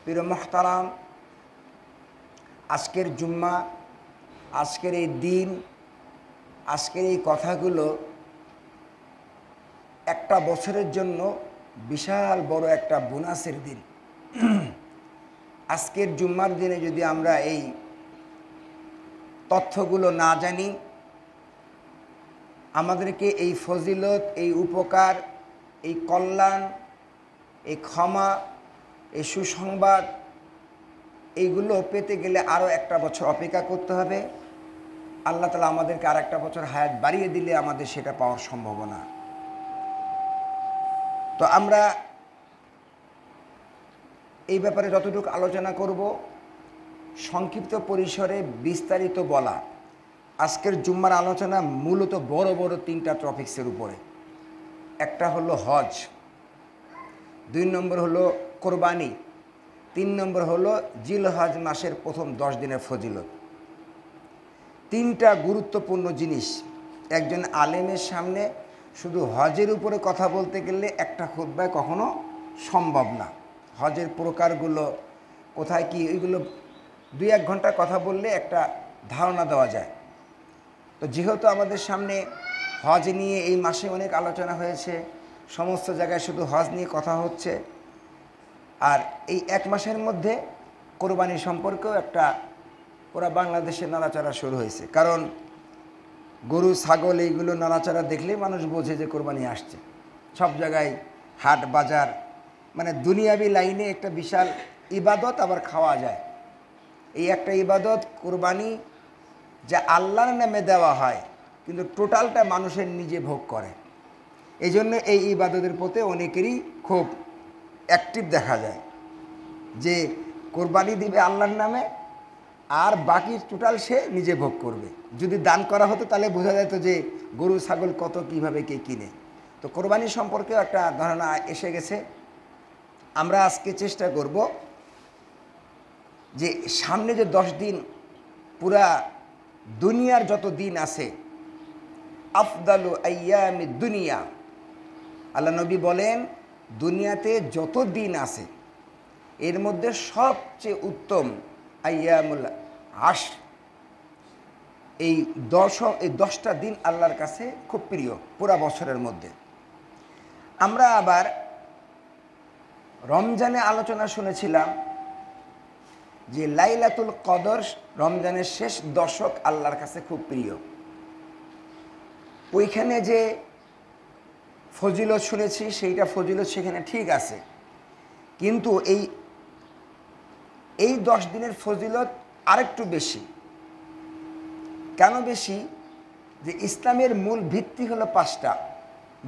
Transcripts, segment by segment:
প্রিয় মুহতারাম, আজকের জুম্মা, আজকের এই দিন, আজকের এই কথাগুলো একটা বছরের জন্য বিশাল বড় একটা বোনাসের দিন। আজকের জুম্মার দিনে যদি আমরা এই তথ্যগুলো না জানি, আমাদেরকে এই ফজিলত, এই উপকার, এই কল্যাণ, এই ক্ষমা, এই সুসংবাদ, এইগুলো পেতে গেলে আরও একটা বছর অপেক্ষা করতে হবে। আল্লাহ তাআলা আমাদেরকে আর একটা বছর হায়াত বাড়িয়ে দিলে আমাদের সেটা পাওয়ার সম্ভাবনা। তো আমরা এই ব্যাপারে যতটুকু আলোচনা করব, সংক্ষিপ্ত পরিসরে বিস্তারিত বলা। আজকের জুম্মার আলোচনা মূলত বড় বড় তিনটা টপিক্সের উপরে। একটা হলো হজ, 2 নম্বর হলো কোরবানি, 3 নম্বর হলো জিলহজ মাসের প্রথম 10 দিনের ফজিলত। তিনটা গুরুত্বপূর্ণ জিনিস। একজন আলেমের সামনে শুধু হজের উপরে কথা বলতে গেলে একটা খুতবায় কখনো সম্ভব না। হজের প্রকারগুলো কোথায় কি, ওইগুলো 2-1 ঘন্টা কথা বললে একটা ধারণা দেওয়া যায়। তো যেহেতু আমাদের সামনে হজ নিয়ে এই মাসে অনেক আলোচনা হয়েছে, সমস্ত জায়গায় শুধু হজ নিয়ে কথা হচ্ছে, আর এই 1 মাসের মধ্যে কোরবানি সম্পর্কেও একটা পুরা বাংলাদেশে নাড়াচাড়া শুরু হয়েছে। কারণ গরু, ছাগল এইগুলো নাড়াচাড়া দেখলেই মানুষ বোঝে যে কোরবানি আসছে। সব জায়গায় হাট বাজার, মানে দুনিয়াবি লাইনে একটা বিশাল ইবাদত, আবার খাওয়া যায়। এই একটা ইবাদত কোরবানি, যা আল্লাহর নামে দেওয়া হয়, কিন্তু টোটালটা মানুষের নিজে ভোগ করে। এই জন্য এই ইবাদতের প্রতি অনেকেরই খুব অ্যাক্টিভ দেখা যায়, যে কোরবানি দিবে আল্লাহর নামে, আর বাকি টোটাল সে নিজে ভোগ করবে। যদি দান করা হতো তাহলে বোঝা যেত যে গরু ছাগল কত কিভাবে কে কিনে। তো কোরবানি সম্পর্কেও একটা ধারণা এসে গেছে। আমরা আজকে চেষ্টা করব যে সামনে যে 10 দিন, পুরা দুনিয়ার যত দিন আছে, আফদালু আইয়ামি দুনিয়া, আল্লাহ নবী বলেন দুনিয়াতে যত দিন আছে এর মধ্যে সবচেয়ে উত্তম আইয়ামুল আশর, এই 10টা দিন আল্লাহর কাছে খুব প্রিয় পুরা বছরের মধ্যে। আমরা আবার রমজানে আলোচনা শুনেছিলাম যে লাইলাতুল কদর রমজানের শেষ দশক আল্লাহর কাছে খুব প্রিয়। ওইখানে যে ফজিলত শুনেছি, সেইটা ফজিলত সেখানে ঠিক আছে, কিন্তু এই 10 দিনের ফজিলত আরেকটু বেশি। কেন বেশি? যে ইসলামের মূল ভিত্তি হলো 5টা।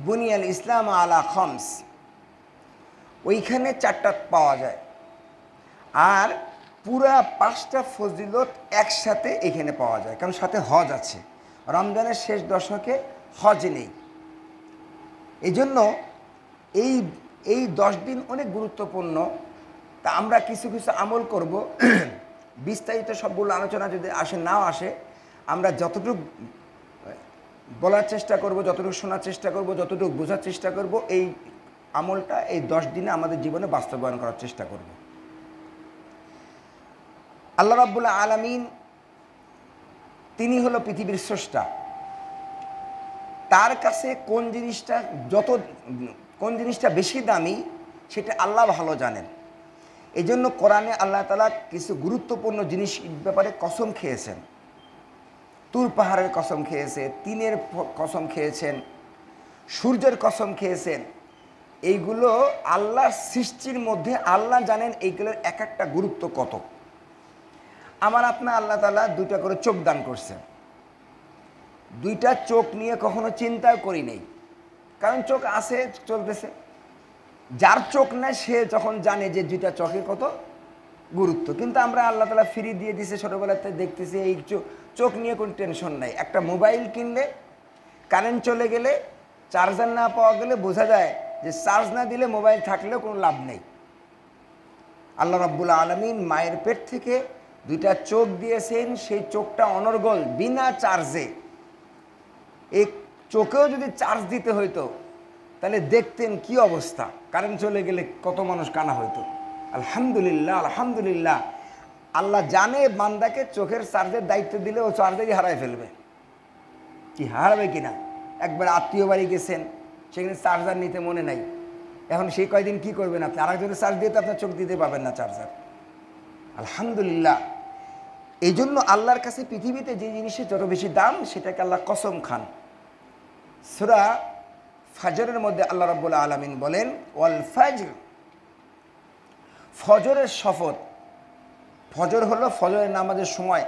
বুনিয়াল ইসলাম আলা খামস, ওইখানে 4টা পাওয়া যায়। আর পুরা 5টা ফজিলত একসাথে এখানে পাওয়া যায়, কারণ সাথে হজ আছে। রমজানের শেষ দশকে হজ নেই। এই জন্য এই 10 দিন অনেক গুরুত্বপূর্ণ। তা আমরা কিছু কিছু আমল করব। বিস্তারিত সবগুলো আলোচনা যদি আসে, নাও আসে, আমরা যতটুকু বলার চেষ্টা করব, যতটুকু শোনার চেষ্টা করব, যতটুকু বোঝার চেষ্টা করব, এই আমলটা এই 10 দিনে আমাদের জীবনে বাস্তবায়ন করার চেষ্টা করব। আল্লাহ রাব্বুল আলামিন, তিনি হলো পৃথিবীর স্রষ্টা। তার কাছে কোন জিনিসটা বেশি দামি সেটা আল্লাহ ভালো জানেন। এই জন্য কোরআনে আল্লাহ তাআলা কিছু গুরুত্বপূর্ণ জিনিস ব্যাপারে কসম খেয়েছেন। তুর পাহাড়ের কসম খেয়েছে, তিনের কসম খেয়েছেন, সূর্যের কসম খেয়েছেন। এইগুলো আল্লাহর সৃষ্টির মধ্যে আল্লাহ জানেন এইগুলোর এক একটা গুরুত্ব কত। আমার আপনার আল্লাহ তাআলা 2টা করে চোখ দান করছেন। 2টা চোখ নিয়ে কখনো চিন্তাও করি নেই, কারণ চোখ আছে, চলতেছে। যার চোখ নেয় সে যখন জানে যে 2টা চোখের কত গুরুত্ব। কিন্তু আমরা আল্লাহ তাআলা ফ্রি দিয়ে দিছে, ছোটোবেলাতে দেখতেছি। এই চোখ নিয়ে কোনো টেনশন নাই। একটা মোবাইল কিনলে কারেন্ট চলে গেলে, চার্জার না পাওয়া গেলে বোঝা যায় যে চার্জ না দিলে মোবাইল থাকলেও কোনো লাভ নেই। আল্লাহ রাব্বুল আলামিন মায়ের পেট থেকে 2টা চোখ দিয়েছেন, সেই চোখটা অনর্গল বিনা চার্জে। এই চোখেও যদি চার্জ দিতে হইতো তাহলে দেখতেন কি অবস্থা, কারেন্ট চলে গেলে কত মানুষ কানা হইতো। আলহামদুলিল্লাহ আলহামদুলিল্লাহ। আল্লাহ জানে বান্দাকে চোখের চার্জের দায়িত্ব দিলে ও চার্জারই হারায় ফেলবে, কি হারাবে কিনা। একবার আত্মীয় বাড়ি গেছেন, সেখানে চার্জার নিতে মনে নাই, এখন সেই কয়দিন কি করবেন আপনি? আরেকজনের চার্জ দিয়ে তো আপনার চোখ দিতে পাবেন না চার্জার। আলহামদুলিল্লাহ। এই জন্য আল্লাহর কাছে পৃথিবীতে যে জিনিসের যত বেশি দাম সেটাকে আল্লাহ কসম খান। সূরা ফাজরের মধ্যে আল্লাহ রাব্বুল আলামিন বলেন ওয়াল ফাজর, ফজরের শপথ। ফজর হলো ফজরের নামাজের সময়,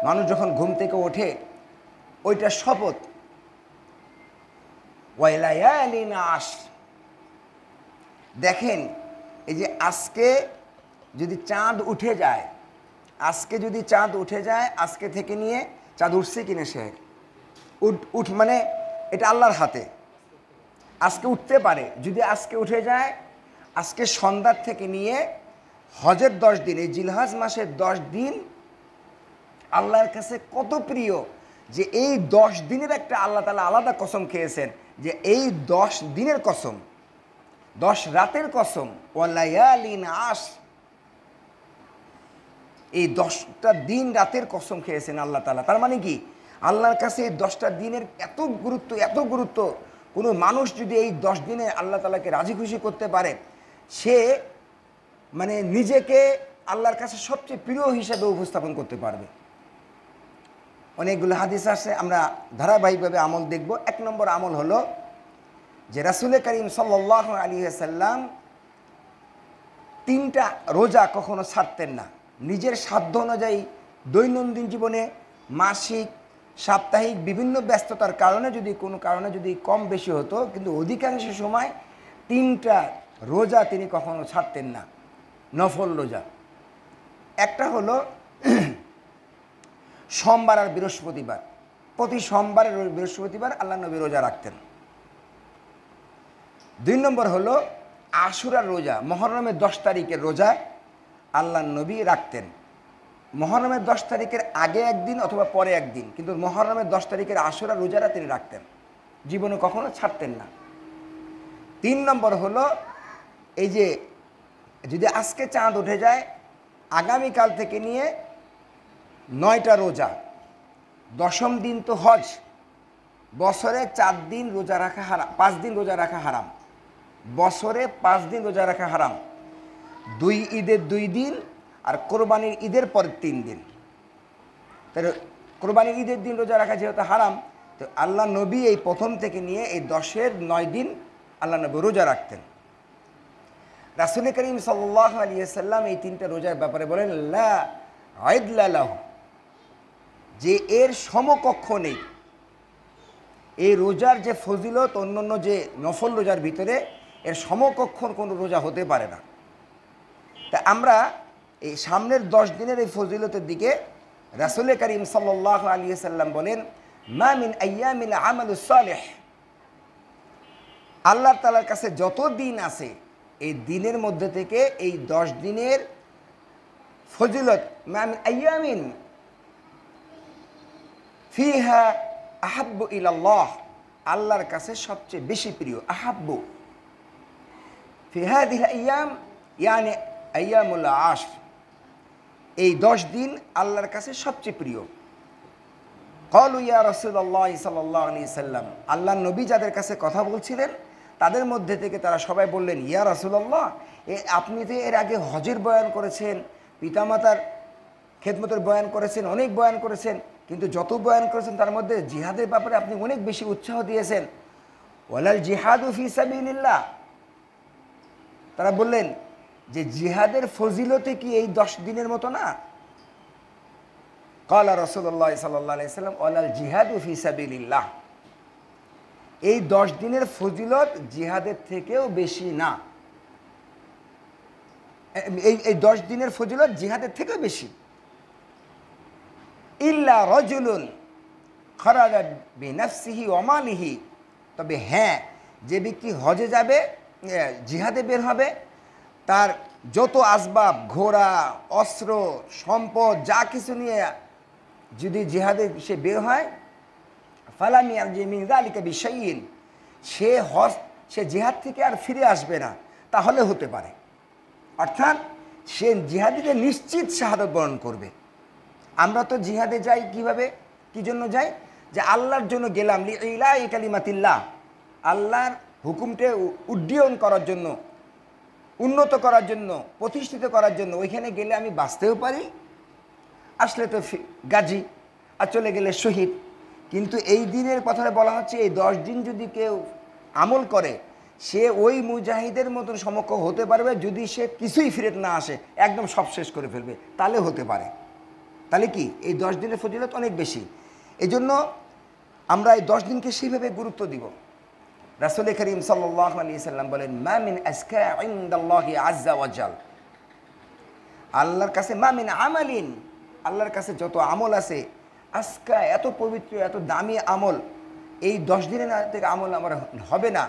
মানুষ যখন ঘুম থেকে ওঠে ওইটা শপথ। ওয়াইলায়ালিন আশর, দেখেন এই যে আজকে যদি চাঁদ উঠে যায়, আজকে যদি চাঁদ উঠে যায়, আজকে থেকে নিয়ে চাঁদ উঠছে কিনা সে উঠ মানে এটা আল্লাহর হাতে, আজকে উঠতে পারে। যদি আজকে উঠে যায়, আজকে সন্ধ্যার থেকে নিয়ে হজের 10 দিন, এই জিলহজ মাসের 10 দিন আল্লাহর কাছে কত প্রিয় যে এই 10 দিনের একটা আল্লাহ তাআলা আলাদা কসম খেয়েছেন যে এই 10 দিনের কসম, 10 রাতের কসম, ওয়ালায়ালিন আশর, এই 10টা দিন রাতের কসম খেয়েছেন আল্লাহ তাআলা। তার মানে কি আল্লাহর কাছে এই 10টা দিনের এত গুরুত্ব, এত গুরুত্ব। কোনো মানুষ যদি এই 10 দিনে আল্লাহ তাআলাকে রাজি খুশি করতে পারে, সে মানে নিজেকে আল্লাহর কাছে সবচেয়ে প্রিয় হিসাবে উপস্থাপন করতে পারবে। অনেকগুলো হাদিস আছে, আমরা ধারাবাহিকভাবে আমল দেখব। 1 নম্বর আমল হলো যে রাসূল করিম সাল্লাল্লাহু আলাইহি ওয়াসাল্লাম 3টা রোজা কখনো ছাড়তেন না। নিজের সাধ্য অনুযায়ী দৈনন্দিন জীবনে মাসিক, সাপ্তাহিক বিভিন্ন ব্যস্ততার কারণে যদি কোনো কারণে যদি কম বেশি হতো, কিন্তু অধিকাংশ সময় 3টা রোজা তিনি কখনো ছাড়তেন না, নফল রোজা। একটা হলো সোমবার আর বৃহস্পতিবার, প্রতি সোমবার আর বৃহস্পতিবার আল্লাহ নবী রোজা রাখতেন। 2 নম্বর হলো আশুরার রোজা, মুহররমের 10 তারিখের রোজা আল্লাহ নবী রাখতেন। মুহররমের 10 তারিখের আগে একদিন অথবা পরে একদিন, কিন্তু মুহররমের 10 তারিখের আশুরার রোজাটা তিনি রাখতেন, জীবনে কখনো ছাড়তেন না। 3 নম্বর হলো এই যে যদি আজকে চাঁদ উঠে যায়, আগামীকাল থেকে নিয়ে 9টা রোজা, 10ম দিন তো হজ, বছরে 4 দিন রোজা রাখা হারাম, 5 দিন রোজা রাখা হারাম, বছরে 5 দিন রোজা রাখা হারাম। 2 ঈদের 2 দিন আর কোরবানির ঈদের পরের 3 দিন। তাহলে কোরবানির ঈদের দিন রোজা রাখা যেহেতু হারাম, তো আল্লাহ নবী এই প্রথম থেকে নিয়ে এই 10-এর 9 দিন আল্লাহ নবী রোজা রাখতেন। রাসূল করিম সাল্লাল্লাহু আলাইহি ওয়াসাল্লাম এই 3টা রোজার ব্যাপারে বলেন লা আইদলা লাহু, যে এর সমকক্ষ নেই। এই রোজার যে ফজিলত অন্যান্য যে নফল রোজার ভিতরে এর সমকক্ষ কোনো রোজা হতে পারে না। তা আমরা এই সামনের 10 দিনের এই ফজিলতের দিকে রাসূল করিম সাল্লাল্লাহু আলাইহি ওয়াসাল্লাম বলেন মা মিন আইয়ামিল আমালুস সালিহ, আল্লাহ তাআলার কাছে যত দিন আছে এই দিনের মধ্যে থেকে এই 10 দিনের ফজিলত, মা মিন আইয়ামিন ফিহা আহাব্বু ইলাল্লাহ, আল্লাহর কাছে সবচেয়ে বেশি প্রিয়। আহাব্বু ফি হাযিহিল আইয়াম ইয়ানি আইয়ামুল আশর, এই 10 দিন আল্লাহর কাছে সবচেয়ে প্রিয়। ক্বালু ইয়া রাসূলুল্লাহ সাল্লাল্লাহু আলাইহি সাল্লাম, আল্লাহর নবী যাদের কাছে কথা বলছিলেন তাদের মধ্যে থেকে তারা সবাই বললেন ইয়া রাসূলুল্লাহ, আপনি তো এর আগে হজের বয়ান করেছেন, পিতামাতার খেদমতের বয়ান করেছেন, অনেক বয়ান করেছেন, কিন্তু যত বয়ান করেছেন তার মধ্যে জিহাদের ব্যাপারে আপনি অনেক বেশি উৎসাহ দিয়েছেন। ওয়ালাল জিহাদু ফি সাবিলিল্লাহ, তারা বললেন যে জিহাদের ফজিলতে কি এই 10 দিনের মতো না? ক্বালা রাসূলুল্লাহ সাল্লাল্লাহু আলাইহি সাল্লাম ওয়ালাল জিহাদু ফি সাবিলিল্লাহ, এই 10 দিনের ফজিলত জিহাদের থেকেও বেশি না। এই 10 দিনের ফজিলত জিহাদের থেকেও বেশি। ইল্লা রাজুলুন খারাজা বিনাফসিহি ওয়া মালিহি, তবে হ্যাঁ, যে ব্যক্তি হজে যাবে, জিহাদে বের হবে, তার যত আসবাব, ঘোড়া, অস্ত্র, সম্পদ যা কিছু নিয়ে যদি জিহাদে সে বের হয়, ফালাম ইয়ারজি মিন যালিকা বিশাইইন, সে জিহাদ থেকে আর ফিরে আসবে না, তাহলে হতে পারে। অর্থাৎ সে জিহাদিতে নিশ্চিত শাহাদত বরণ করবে। আমরা তো জিহাদে যাই কিভাবে, কি জন্য যাই? যে আল্লাহর জন্য গেলাম, লিইলাই কালিমাতিল্লাহ, আল্লাহর হুকুমকে উড্ডীয়ন করার জন্য, উন্নত করার জন্য, প্রতিষ্ঠিত করার জন্য। ওইখানে গেলে আমি বাঁচতেও পারি, আসলে তো গাজী, আর চলে গেলে শহীদ। কিন্তু এই দিনের কথাটা বলা হচ্ছে, এই 10 দিন যদি কেউ আমল করে সে ওই মুজাহিদের মতন সমকক্ষ হতে পারবে যদি সে কিছুই ফিরত না আসে, একদম সব শেষ করে ফেলবে, তাহলে হতে পারে। তাহলে কি এই 10 দিনের ফজিলত অনেক বেশি। এই জন্য আমরা এই 10 দিনকে সেইভাবে গুরুত্ব দিব। রাসূল করিম সাল্লাল্লাহু আলাইহি সাল্লাম বলেন, মা মিন আজকা ইনদাল্লাহি আযজা ওয়া জাল, আল্লাহর কাছে মা মিন আমালিন, আল্লাহর কাছে যত আমল আছে, আজকা এত পবিত্র এত দামি আমল এই 10 দিনের থেকে আমল আমার হবে না।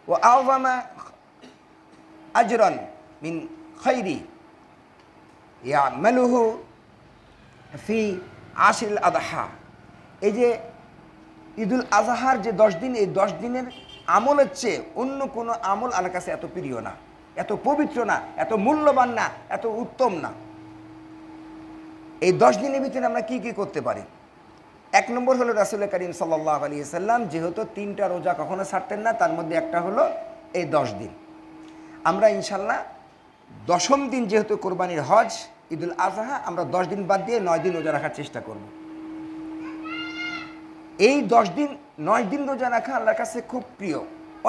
ও আযমা আজরান মিন খাইরি ইয়ামালুহু ফি আশরিল আযহা, এই যে ঈদুল আজহার যে 10 দিন, এই 10 দিনের আমলের চেয়ে অন্য কোনো আমল আল্লাহর কাছে এত প্রিয় না, এত পবিত্র না, এত মূল্যবান না, এত উত্তম না। এই 10 দিনের ভিতরে আমরা কি কি করতে পারি? 1 নম্বর হলো রাসূল করিম সাল্লাল্লাহু আলাইহি সাল্লাম যেহেতু 3টা রোজা কখনো ছাড়তেন না, তার মধ্যে একটা হলো এই 10 দিন। আমরা ইনশাল্লাহ 10ম দিন যেহেতু কোরবানির হজ ঈদুল আজহা, আমরা 10 দিন বাদ দিয়ে 9 দিন রোজা রাখার চেষ্টা করব। এই 10 দিন 9 দিন রোজা রাখা আল্লাহর কাছে খুব প্রিয়,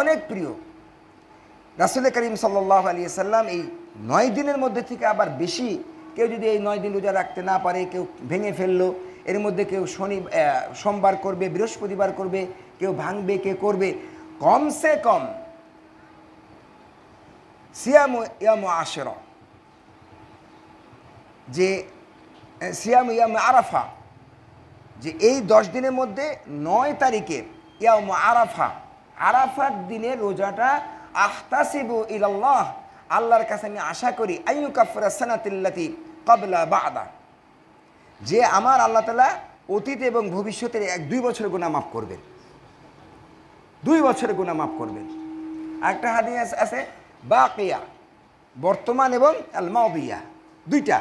অনেক প্রিয়। রাসূল করিম সাল্লাল্লাহু আলাইহি সাল্লাম এই 9 দিনের মধ্যে থেকে আবার বেশি কেউ যদি এই 9 দিন রোজা রাখতে না পারে, কেউ ভেঙে ফেললো, এর মধ্যে কেউ সোমবার করবে, বৃহস্পতিবার করবে, কেউ ভাঙবে, কে করবে, কমসে কম সিয়াম ইয়াম আশরা, যে সিয়াম ইয়াম আরাফা, যে এই 10 দিনের মধ্যে 9 তারিখে ইয়াম আরাফা, আরাফার দিনের রোজাটা আখতাসিবু ইলাল্লাহ, আল্লাহর কাছে আমি আশা করি আইয়ুকাফিরা সানাতিল্লাতি ক্বাবলা বা'দা, যে আমার আল্লাহ তাআলা অতীত এবং ভবিষ্যতের 1-2 বছরের গুনাহ মাফ করবেন, 2 বছরের গুনাহ মাফ করবেন। একটা হাদিস আছে বাকিয়া, বর্তমান এবং আল মাদিয়া, 2টা,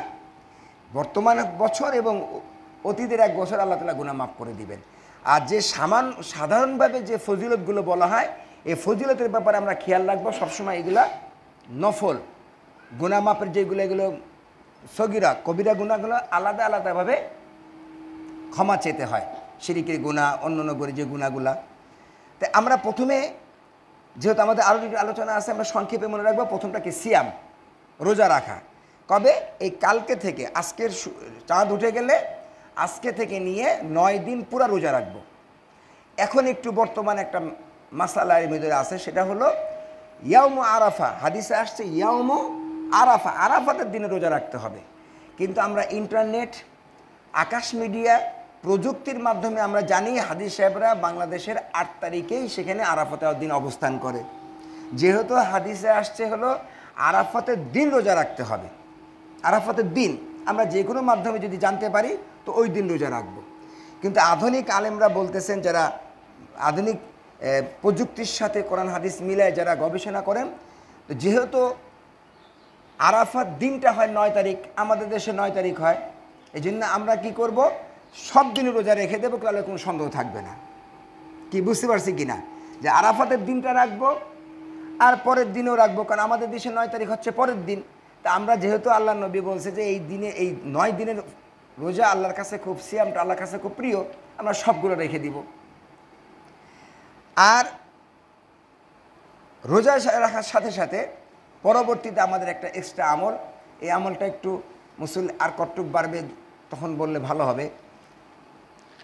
বর্তমান বছর এবং অতীতের 1 বছর আল্লাহ তাআলা গুনাহ মাফ করে দিবেন। আর যে সাধারণভাবে যে ফজিলতগুলো বলা হয়, এই ফজিলতের ব্যাপারে আমরা খেয়াল রাখবো সবসময়। এগুলা নফল গুনাহ মাফের যেগুলো, এগুলো সগীরা কবিরা গুনাহগুলো আলাদা আলাদাভাবে ক্ষমা চেতে হয়, শিরকের গুনাহ, অন্যান্য করে যে গুনাহগুলা। তাই আমরা প্রথমে, যেহেতু আমাদের আরও আলোচনা আছে, আমরা সংক্ষেপে মনে রাখবো। প্রথমটা কি? সিয়াম, রোজা রাখা। কবে? এই কালকে থেকে, আজকের চাঁদ উঠে গেলে আজকে থেকে নিয়ে 9 দিন পুরা রোজা রাখবো। এখন একটু বর্তমান একটা মাসালার ভিতরে আছে, সেটা হলো ইয়াউম আরাফা। হাদিসে আসছে ইয়াউম আরাফা, আরাফাতের দিনে রোজা রাখতে হবে। কিন্তু আমরা ইন্টারনেট, আকাশ মিডিয়া, প্রযুক্তির মাধ্যমে আমরা জানি হাদিস সাহেবরা বাংলাদেশের 8 তারিখেই সেখানে আরাফাতের দিন অবস্থান করে। যেহেতু হাদিসে আসছে হলো আরাফাতের দিন রোজা রাখতে হবে, আরাফাতের দিন আমরা যে কোনো মাধ্যমে যদি জানতে পারি তো ওই দিন রোজা রাখব। কিন্তু আধুনিক আলেমরা বলতেছেন, যারা আধুনিক প্রযুক্তির সাথে কোরআন হাদিস মিলায় যারা গবেষণা করেন, তো যেহেতু আরাফাত দিনটা হয় 9 তারিখ, আমাদের দেশে 9 তারিখ হয়, এই জন্য আমরা কি করব, সব দিন রোজা রেখে দেবো, তাহলে কোনো সন্দেহ থাকবে না। কি বুঝতে পারছি কি না? যে আরাফাতের দিনটা রাখবো আর পরের দিনও রাখবো, কারণ আমাদের দেশে 9 তারিখ হচ্ছে পরের দিন। তা আমরা যেহেতু আল্লাহ নবী বলছে যে এই দিনে, এই 9 দিনের রোজা আল্লাহর কাছে খুব, সিয়ামটা আল্লাহর কাছে খুব প্রিয়, আমরা সবগুলো রেখে দিব। আর রোজা রাখার সাথে সাথে পরবর্তীতে আমাদের একটা এক্সট্রা আমল, এই আমলটা একটু আর কটুক বাড়বে তখন বললে ভালো হবে।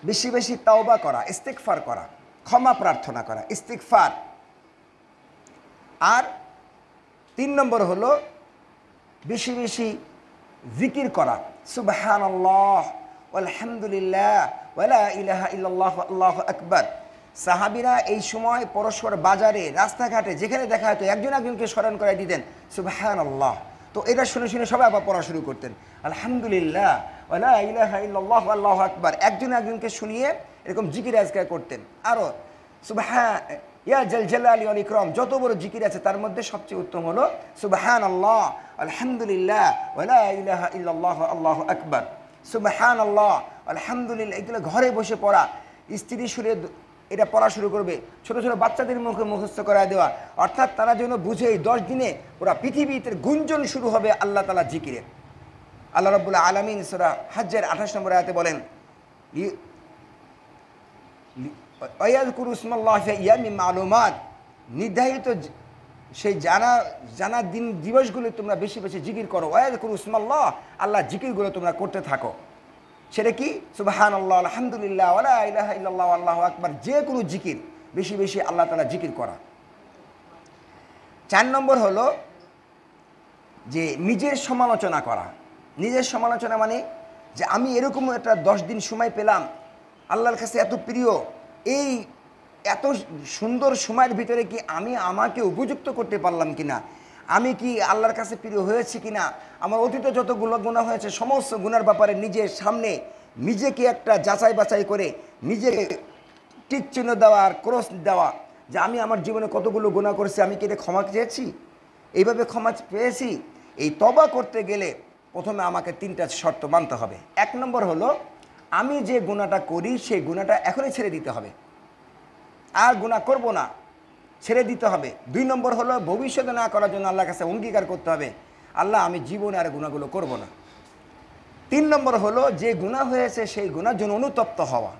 বেশি বেশি তাওবা করা, ইস্তিগফার করা, ক্ষমা প্রার্থনা করা, ইস্তিগফার। আর 3 নম্বর হলো বেশি বেশি জিকির করা, সুবহানাল্লাহ আলহামদুলিল্লাহ ওয়ালা ইলাহা ইল্লাল্লাহ আল্লাহু আকবার। সাহাবীরা এই সময় পরস্পর বাজারে, রাস্তাঘাটে যেখানে দেখা হতো একজন একজনকে স্মরণ করাই দিতেন সুবহানাল্লাহ। তো এটা শুনে শুনে সবাই আবার পড়া শুরু করতেন, আলহামদুলিল্লাহ ওয়ালা ইলাহা ইল্লাল্লাহ আল্লাহু আকবার। একজন একজনকে শুনিয়ে এরকম জিকির আজকার করতেন। আরও ইয়া জাল জালালি ওয়াল ইকরাম, যত বড় জিকির আছে তার মধ্যে সবচেয়ে উত্তম হলো সুবহানাল্লাহ, আলহামদুলিল্লাহ, ওয়া লা ইলাহা ইল্লাল্লাহ, আল্লাহু আকবার। সুবহানাল্লাহ, আলহামদুলিল্লাহ, এগুলো ঘরে বসে পড়া, স্ত্রী সুরে এটা পড়া শুরু করবে, ছোট ছোট বাচ্চাদের মুখে মুখস্থ করায় দেওয়া, অর্থাৎ তারা যেন বুঝে এই 10 দিনে পুরা পৃথিবীতে গুঞ্জন শুরু হবে আল্লাহ তাআলা জিকিরের। আল্লাহ রাব্বুল আলামিন সূরা হজ্জের 28 নম্বর আয়াতে বলেন, ওয়ায়াযকুরু ইসমাল্লাহি ফি আইয়ামিন মা'লুমাত, নির্ধারিত সেই জানা দিন দিবসগুলো তোমরা বেশি বেশি জিকির করো। ওয়ায়াযকুরু ইসমাল্লাহ, আল্লাহ জিকিরগুলো তোমরা করতে থাকো। সেটা কি? সুবহানাল্লাহ, আলহামদুলিল্লাহ, ওয়া লা ইলাহা ইল্লাল্লাহ, আল্লাহু আকবার, যে কোনো জিকির বেশি বেশি আল্লাহ তাআলা জিকির করা। 4 নম্বর হলো যে নিজের সমালোচনা করা। নিজের সমালোচনা মানে যে আমি এরকম একটা 10 দিন সময় পেলাম, আল্লাহর কাছে এত প্রিয়, এই এত সুন্দর সময়ের ভিতরে কি আমি আমাকে উপযুক্ত করতে পারলাম কিনা, আমি কি আল্লাহর কাছে প্রিয় হয়েছি কিনা, আমার অতীতে যতগুলো গুনাহ হয়েছে সমস্ত গুনার ব্যাপারে নিজের সামনে নিজেকে একটা যাচাই বাছাই করে নিজেকে টিক চিহ্ন দেওয়া আর ক্রস দেওয়া, যে আমি আমার জীবনে কতগুলো গুনাহ করেছি, আমি কি এটা ক্ষমা চেয়েছি, এইভাবে ক্ষমা পেয়েছি। এই তওবা করতে গেলে প্রথমে আমাকে 3টা শর্ত মানতে হবে। 1 নম্বর হলো আমি যে গুনাহটা করি সেই গুনাহটা এখনই ছেড়ে দিতে হবে, আর গুনাহ করব না, ছেড়ে দিতে হবে। 2 নম্বর হলো ভবিষ্যতে না করার জন্য আল্লাহর কাছে অঙ্গীকার করতে হবে, আল্লাহ আমি জীবনে আর গুনাহগুলো করব না। 3 নম্বর হলো যে গুনাহ হয়েছে সেই গুনার জন্য অনুতপ্ত হওয়া,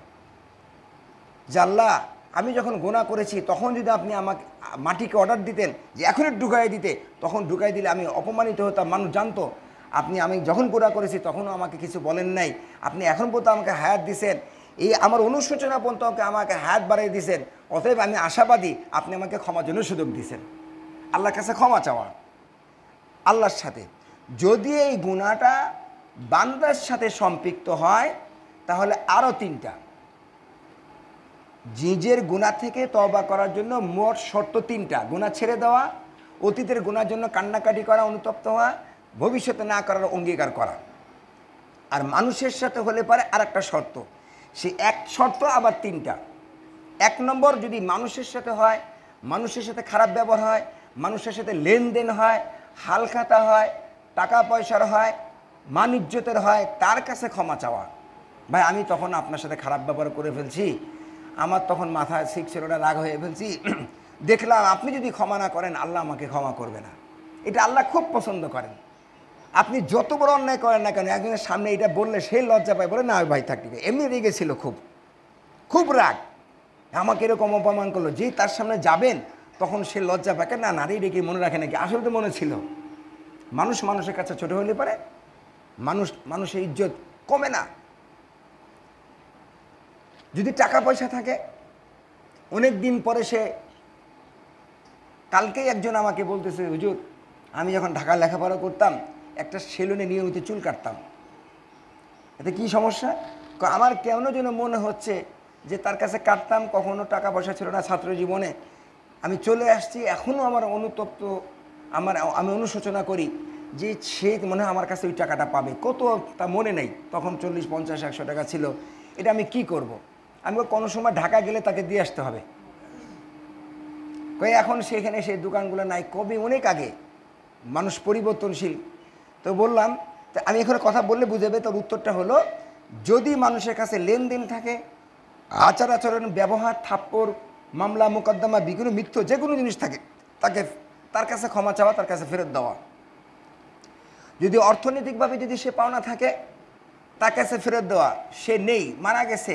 যে আল্লাহ আমি যখন গুনাহ করেছি তখন যদি আপনি আমাকে মাটিকে অর্ডার দিতেন যে এখনই ঢুকাই দিতে, তখন ঢুকাই দিলে আমি অপমানিত হতাম, মানুষ জানতো আমি যখন গুনাহ করেছি তখনও আমাকে কিছু বলেন নাই, আপনি এখন পর্যন্ত আমাকে হায়াত দিয়েছেন, এই আমার অনুশোচনা পর্যন্ত আমাকে হায়াত বাড়িয়ে দিয়েছেন, অতএব আমি আশাবাদী আপনি আমাকে ক্ষমার জন্য সুযোগ দিয়েছেন। আল্লাহর কাছে ক্ষমা চাওয়া আল্লাহর সাথে। যদি এই গুনাহটা বান্দার সাথে সম্পৃক্ত হয় তাহলে আরও 3টা। নিজের গুনাহ থেকে তওবা করার জন্য মোট শর্ত 3টা। গুনাহ ছেড়ে দেওয়া, অতীতের গুনার জন্য কান্নাকাটি করা, অনুতপ্ত হওয়া, ভবিষ্যতে না করার অঙ্গীকার করা। আর মানুষের সাথে হলে পারে আর একটা শর্ত, সে এক শর্ত আবার 3টা। 1 নম্বর যদি মানুষের সাথে হয়, মানুষের সাথে খারাপ ব্যবহার হয়, মানুষের সাথে লেনদেন হয়, হালখাতা হয়, টাকা পয়সার হয়, মান ইজ্জতের হয়, তার কাছে ক্ষমা চাওয়া। ভাই আমি তখন আপনার সাথে খারাপ ব্যবহার করে ফেলছি, আমার তখন মাথায় ঠিক ছিল না, রাগ হয়ে ফেলছি, দেখলাম আপনি যদি ক্ষমা না করেন আল্লাহ আমাকে ক্ষমা করবে না। এটা আল্লাহ খুব পছন্দ করেন। আপনি যত বড় অন্যায় করেন না কেন, একজনের সামনে এটা বললে সে লজ্জা পায়, বলে না ভাই থাকবে, এমনি রেগেছিল, খুব রাগ, আমাকে এরকম অপমান করলো, যেই তার সামনে যাবেন তখন সে লজ্জা পায়, না নারী রেগে মনে রাখে নাকি, আসলে তো মনে ছিল। মানুষের কাছে ছোট হলে পারে মানুষের ইজ্জত কমে না। যদি টাকা পয়সা থাকে, অনেক দিন পরে সে, কালকেই একজন আমাকে বলতেছে, হুজুর আমি যখন ঢাকায় লেখাপড়া করতাম একটা সেলুনে নিয়মিত চুল কাটতাম, এতে কি সমস্যা? আমার কেন যেন মনে হচ্ছে যে তার কাছে কাটতাম, কখনো টাকা পয়সা ছিল না ছাত্র জীবনে, আমি চলে আসছি, এখনও আমার অনুতপ্ত, আমি অনুশোচনা করি যে সে মনে হয় আমার কাছে ওই টাকাটা পাবে, কত তা মনে নেই, তখন 40, 50, 100 টাকা ছিল, এটা আমি কি করব? আমি কোনো সময় ঢাকা গেলে তাকে দিয়ে আসতে হবে, এখন সেখানে সেই দোকানগুলো নাই, কবে অনেক আগে, মানুষ পরিবর্তনশীল। তো বললাম, তো আমি এখানে কথা বললে বুঝাবে, তোর উত্তরটা হলো যদি মানুষের কাছে লেনদেন থাকে, আচার আচরণ, ব্যবহার, থাপ্পড়, মামলা মোকদ্দমা, বিভিন্ন মিথ্য যে কোনো জিনিস থাকে, তার কাছে ক্ষমা চাওয়া, তার কাছে ফেরত দেওয়া। যদি অর্থনৈতিকভাবে যদি সে পাওনা থাকে তার কাছে ফেরত দেওয়া, সে নেই, মারা গেছে,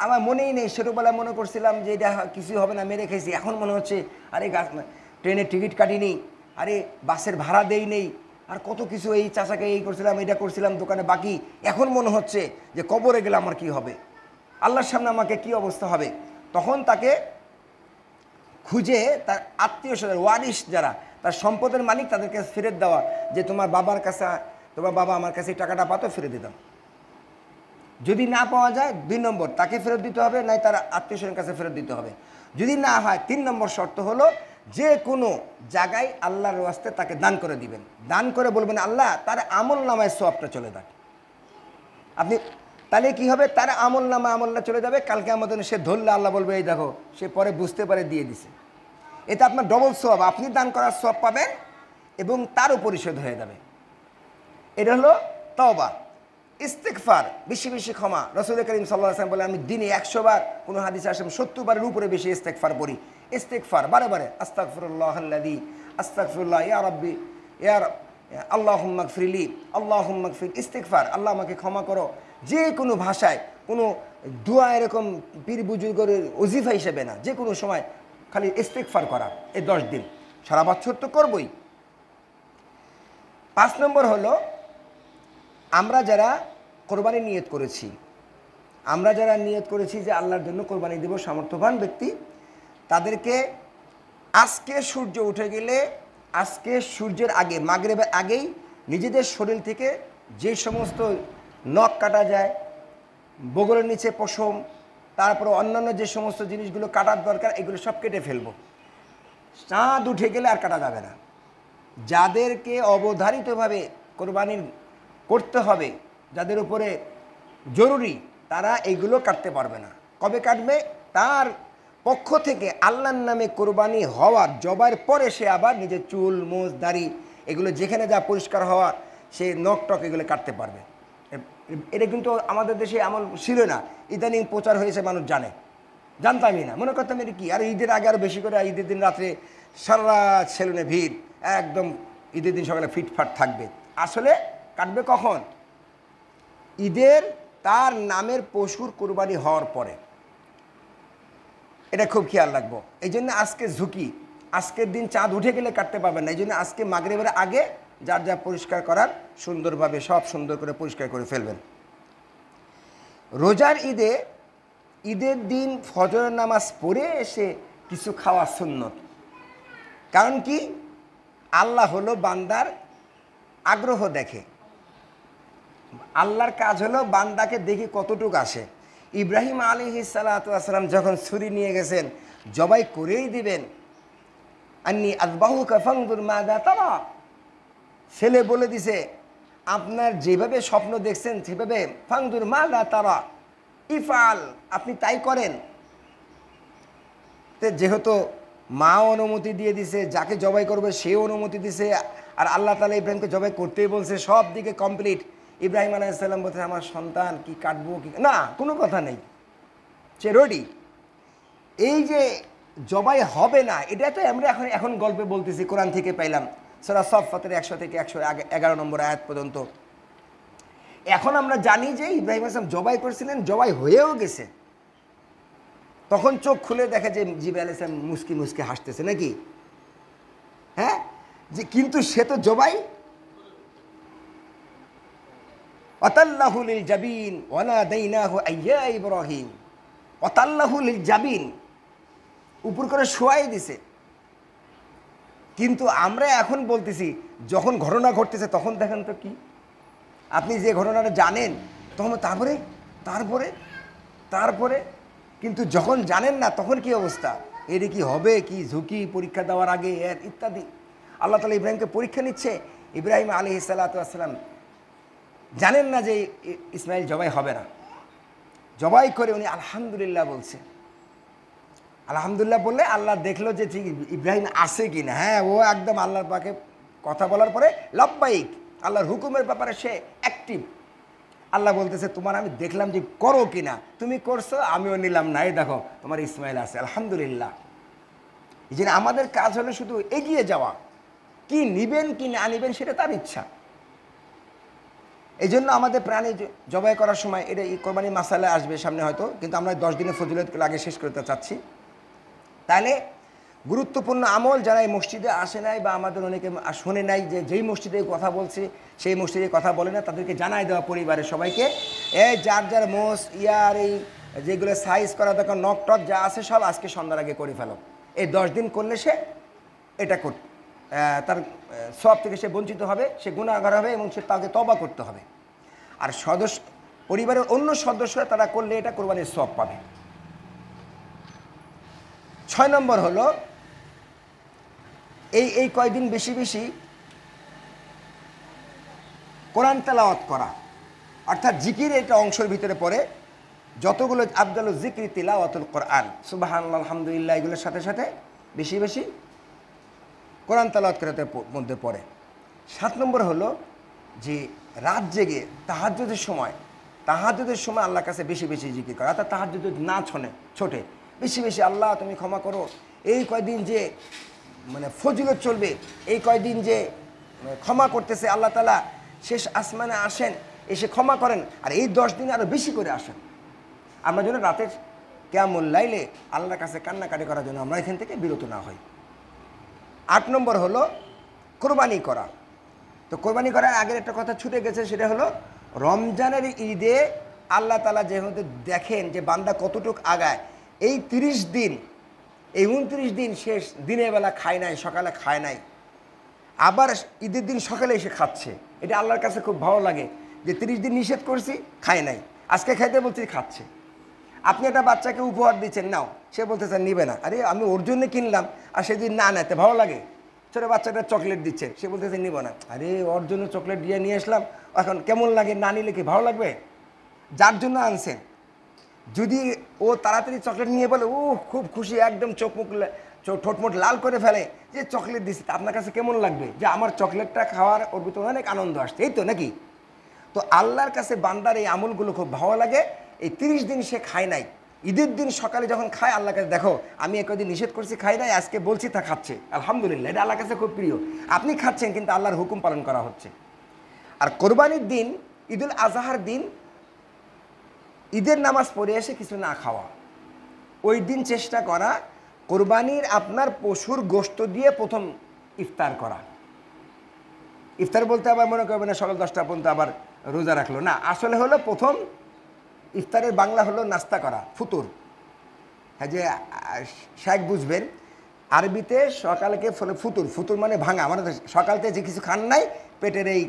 আমার মনেই নেই, ছোটোবেলায় মনে করছিলাম যে এটা কিছু হবে না, মেরে খেয়েছি, এখন মনে হচ্ছে আরে ট্রেনের টিকিট কাটিনি, আরে বাসের ভাড়া দেই নেই, আর কত কিছু, এই চাচাকে এই করছিলাম, এটা করছিলাম, দোকানে বাকি, এখন মনে হচ্ছে যে কবরে গেলে আমার কি হবে, আল্লাহর সামনে আমাকে কি অবস্থা হবে। তখন তাকে খুঁজে তার আত্মীয় স্বজন, ওয়ারিশ যারা, তার সম্পদের মালিক, তাদেরকে ফেরত দেওয়া, যে তোমার বাবা আমার কাছে এই টাকাটা পাতো, ফেরত দিতাম। যদি না পাওয়া যায় 2 নম্বর তাকে ফেরত দিতে হবে, নাই তার আত্মীয় স্বজনের কাছে ফেরত দিতে হবে। যদি না হয় 3 নম্বর শর্ত হলো যে কোনো জায়গায় আল্লাহর ওয়াস্তে তাকে দান করে দিবেন, দান করে বলবেন আল্লাহ তার আমল নামায় সওয়াবটা চলে যাক। আপনি তাহলে কি হবে, তার আমল নামা চলে যাবে, কালকে আমাদের সে ধরলে আল্লাহ বলবে এই দেখো, সে পরে বুঝতে পারে দিয়ে দিছে। এতে আপনার ডবল সওয়াব, আপনি দান করার সওয়াব পাবেন এবং তারও পরিশোধ হয়ে যাবে। এটা হলো তওবা। ইস্তেগফার, বেশি বেশি ক্ষমা। রাসূল করিম সাল্লাল্লাহু আলাইহি ওয়াসাল্লাম বলেন, আমি দিনে 100 বার, কোনো হাদিসে আসে 70 বারের উপরে বেশি ইস্তেগফার পড়ি। ইস্তেগফার বারে বারে, আস্তাগফিরুল্লাহাল্লাযী, আস্তাগফিরুল্লাহ, ইয়া রাব্বি, ইয়া আল্লাহুম্মা গফিরলি, আল্লাহুম্মা গফির। ইস্তেগফার, আল্লাহ আমাকে ক্ষমা করো। যে কোনো ভাষায়, কোনো দোয়া এরকম পীর বুজুর্গের ওজিফা হিসেবে না, যে কোনো সময় খালি ইস্তেগফার করা, এই 10 দিন। সারা বছর তো করবই। 5 নম্বর হলো, আমরা যারা কোরবানি নিয়ত করেছি, যে আল্লাহর জন্য কোরবানি দেব, সামর্থ্যবান ব্যক্তি, তাদেরকে আজকে সূর্য উঠে গেলে, আজকে সূর্যের আগে, মাগরিবের আগেই নিজেদের শরীর থেকে যে সমস্ত নখ কাটা যায়, বগলের নিচে পশম, তারপরে অন্যান্য যে সমস্ত জিনিসগুলো কাটার দরকার, এগুলো সব কেটে ফেলবো। চাঁদ উঠে গেলে আর কাটা যাবে না। যাদেরকে অবধারিতভাবে কোরবানি করতে হবে, যাদের উপরে জরুরি, তারা এইগুলো কাটতে পারবে না। কবে কাটবে? তার পক্ষ থেকে আল্লাহর নামে কোরবানি হওয়ার জবাইয়ের পরে সে আবার নিজের চুল, মোজ, দাড়ি, এগুলো যেখানে যা পরিষ্কার হওয়ার, সে নখ টক এগুলো কাটতে পারবে। এটা কিন্তু আমাদের দেশে এমন ছিল না, ইদানিং প্রচার হয়েছে, মানুষ জানে। জানতামই না, মনে করতাম এটা কি। আর ঈদের আগে আরও বেশি করে, ঈদের দিন রাত্রে সারা সেলুনে ভিড়, একদম ঈদের দিন সকালে ফিটফাট থাকবে। আসলে কাটবে কখন? ঈদের তার নামের পশুর কোরবানি হওয়ার পরে। এটা খুব খেয়াল রাখবো। এই জন্য আজকে ঝুঁকি, আজকের দিন চাঁদ উঠে গেলে কাটতে পারবেন না। এই জন্য আজকে মাগরিবের আগে যার যা পরিষ্কার করার সুন্দরভাবে সব সুন্দর করে পরিষ্কার করে ফেলবেন। রোজার ঈদের দিন ফজরের নামাজ পড়ে এসে কিছু খাওয়া সুন্নত। কারণ কি? আল্লাহ হলো বান্দার আগ্রহ দেখে। আল্লাহর কাজ হলো বান্দাকে দেখি কতটুকু আসে। ইব্রাহিম আলাইহিস সালাতু ওয়াস সালাম যখন ছুরি নিয়ে গেছেন, জবাই করেই দিবেন, আন্নী আযবাহুকা ফানজুর মাযা তারা, ছেলে বলে দিছে, আপনার যেভাবে স্বপ্ন দেখছেন সেভাবে, ফানজুর মাযা তারা, ইফআল, আপনি তাই করেন। তো যেহেতু মা অনুমতি দিয়ে দিছে, যাকে জবাই করবে সেও অনুমতি দিছে, আর আল্লাহ তাআলা ইব্রাহিমকে জবাই করতেই বলছে, সব দিকে কমপ্লিট। ইব্রাহিম আলাইহিস সালাম বলছে, আমার সন্তান কি কাটবো কি না, কোনো কথা নেই, সে রেডি। এই যে জবাই হবে না, এটা তো আমরা এখন গল্পে বলতেছি, কোরআন থেকে পাইলাম, সূরা সাফফাতের 100 থেকে 111 নম্বর আয়াত পর্যন্ত। এখন আমরা জানি যে ইব্রাহিম আলাইহিস সালাম জবাই করেছিলেন, জবাই হয়েও গেছে। তখন চোখ খুলে দেখে যে জিবরাইল আলাইহিস সালাম মুস্কি মুস্কি হাসতেছে, নাকি? হ্যাঁ, যে কিন্তু সে তো জবাই। ওয়াতাল্লাহু লিল জাবিন ওয়ানাদাইনাহু আইয়া ইব্রাহিম। ওয়াতাল্লাহু লিল জাবিন, উপর করে শোয়াই দিছে। কিন্তু আমরা এখন বলতেছি, যখন ঘটনা ঘটতেছে তখন দেখেন তো কি, আপনি যে ঘটনাটা জানেন তখন তারপরে তারপরে তারপরে কিন্তু যখন জানেন না তখন কি অবস্থা, এর কি হবে, কি ঝুঁকি, পরীক্ষা দেওয়ার আগে এর ইত্যাদি। আল্লাহ তাআলা ইব্রাহিমকে পরীক্ষা নিচ্ছে। ইব্রাহিম আলাইহিস সালাতু ওয়াস সালাম জানেন না যে ইসমাইল জবাই হবে না। জবাই করে উনি আলহামদুলিল্লাহ বলছে। আলহামদুলিল্লাহ বললে আল্লাহ দেখলো যে ঠিক ইব্রাহিম আসে কি না। হ্যাঁ, ও একদম আল্লাহর পাকে কথা বলার পরে লব্বাইক, আল্লাহর হুকুমের ব্যাপারে সে অ্যাক্টিভ। আল্লাহ বলতেছে, তোমার আমি দেখলাম যে করো কি না, তুমি করছো, আমিও নিলাম না, এই দেখো তোমার ইসমাইল আছে, আলহামদুলিল্লাহ। এই জন্য আমাদের কাজ হলো শুধু এগিয়ে যাওয়া, কি নিবেন কি না নিবেন সেটা তার ইচ্ছা। এই জন্য আমাদের প্রাণী জবাই করার সময়, এটা এই কোরবানি মাসালা আসবে সামনে হয়তো, কিন্তু আমরা 10 দিনের ফজিলতগুলো আগে শেষ করতে চাচ্ছি। তাহলে গুরুত্বপূর্ণ আমল, যারা এই মসজিদে আসে নাই বা আমাদের অনেকে শোনে নাই, যে যেই মসজিদে কথা বলছে সেই মসজিদে কথা বলে না, তাদেরকে জানাই দেওয়া পরিবারের সবাইকে, এই যার যার মোষ ইয়ার এই যেগুলো সাইজ করা দরকার, নখ টক যা আছে সব আজকে সন্ধ্যার আগে করে ফেলো। এই 10 দিন করলে সে এটা তার সওয়াব থেকে সে বঞ্চিত হবে, সে গুনাহগার হবে এবং সে তাকে তওবা করতে হবে। আর পরিবারের অন্য সদস্যরা তারা করলে এটা কোরবানির সওয়াব পাবে। 6 নম্বর হলো, এই কয়দিন বেশি বেশি কোরআন তেলাওয়াত করা, অর্থাৎ জিকির এটা অংশের ভিতরে পড়ে। যতগুলো আফদালুজ জিকরি তিলাওয়াতুল কোরআন, সুবহানাল্লাহ, আলহামদুলিল্লাহ, এগুলোর সাথে সাথে বেশি বেশি কোরআন তেলাওয়াত করাতে মধ্যে পড়ে। 7 নম্বর হলো যে রাত জেগে তাহাজ্জুদের সময় আল্লাহর কাছে বেশি বেশি জিকির করা, অর্থাৎ তাহাজ্জুদ না ছোটে বেশি বেশি আল্লাহ তুমি ক্ষমা করো, এই কয়দিন যে মানে ফজিলত চলবে, এই কয়দিন যে ক্ষমা করতেছে আল্লাহ তাআলা, শেষ আসমানে আসেন, এসে ক্ষমা করেন, আর এই 10 দিনে আরও বেশি করে আসেন। আমরা যেন রাতের কিয়ামুল লাইলে আল্লাহর কাছে কান্নাকাটি করার জন্য আমরা এখান থেকে বিরত না হই। 8 নম্বর হলো কোরবানি করা। তো কোরবানি করার আগের একটা কথা ছুটে গেছে, সেটা হলো রমজানের ঈদে আল্লাহ তাআলা যেহেতু দেখেন যে বান্দা কতটুক আগায়, এই 30 দিন, এই 29 দিন শেষ দিনের বেলা খায় নাই, সকালে খায় নাই, আবার ঈদের দিন সকালে এসে খাচ্ছে, এটা আল্লাহর কাছে খুব ভালো লাগে যে 30 দিন নিষেধ করছি খায় নাই, আজকে খাইতে বলছি খাচ্ছে। আপনি একটা বাচ্চাকে উপহার দিচ্ছেন, নাও, সে বলতেছে নিবে না, আরে আমি ওর জন্য কিনলাম আর সেদিন না নেতে ভালো লাগে। ছোটো বাচ্চাটা চকলেট দিচ্ছে, সে বলতেছে নিব না, আরে ওর জন্য চকলেট দিয়ে নিয়ে আসলাম, এখন কেমন লাগে, না নিলে কি ভালো লাগবে? যার জন্য আনছেন, যদি ও তাড়াতাড়ি চকলেট নিয়ে বলে ও খুব খুশি, একদম চোখ মুখ ঠোঁটমোট লাল করে ফেলে যে চকলেট দিচ্ছে, আপনার কাছে কেমন লাগবে যে আমার চকলেটটা খাওয়ার ওর ভিতরে অনেক আনন্দ আসছে, এই তো নাকি? তো আল্লাহর কাছে বান্দার এই আমলগুলো খুব ভালো লাগে। এই 30 দিন সে খায় নাই, ঈদের দিন সকালে যখন খায় আল্লাহর কাছে, দেখো আমি একদিন নিষেধ করছি খাই নাই, আজকে বলছি তা খাচ্ছে, আলহামদুলিল্লাহ, এটা আল্লাহর কাছে খুব প্রিয়। আপনি খাচ্ছেন কিন্তু আল্লাহর হুকুম পালন করা হচ্ছে। আর কোরবানির দিন, ঈদুল আজহার দিন ঈদের নামাজ পড়ে এসে কিছু না খাওয়া, ওই দিন চেষ্টা করা কোরবানির আপনার পশুর গোশত দিয়ে প্রথম ইফতার করা। ইফতার বলতে আবার মনে করবেন না সকাল 10টা পর্যন্ত আবার রোজা রাখলো, না, আসলে হলো প্রথম ইফতারের বাংলা হলো নাস্তা করা, ফুতুর। হ্যাঁ, যে শেখ বুঝবেন, আরবিতে সকালকে ফলে ফুতুর, ফুতুর মানে ভাঙা, মানে সকালতে যে কিছু খান নাই পেটের এই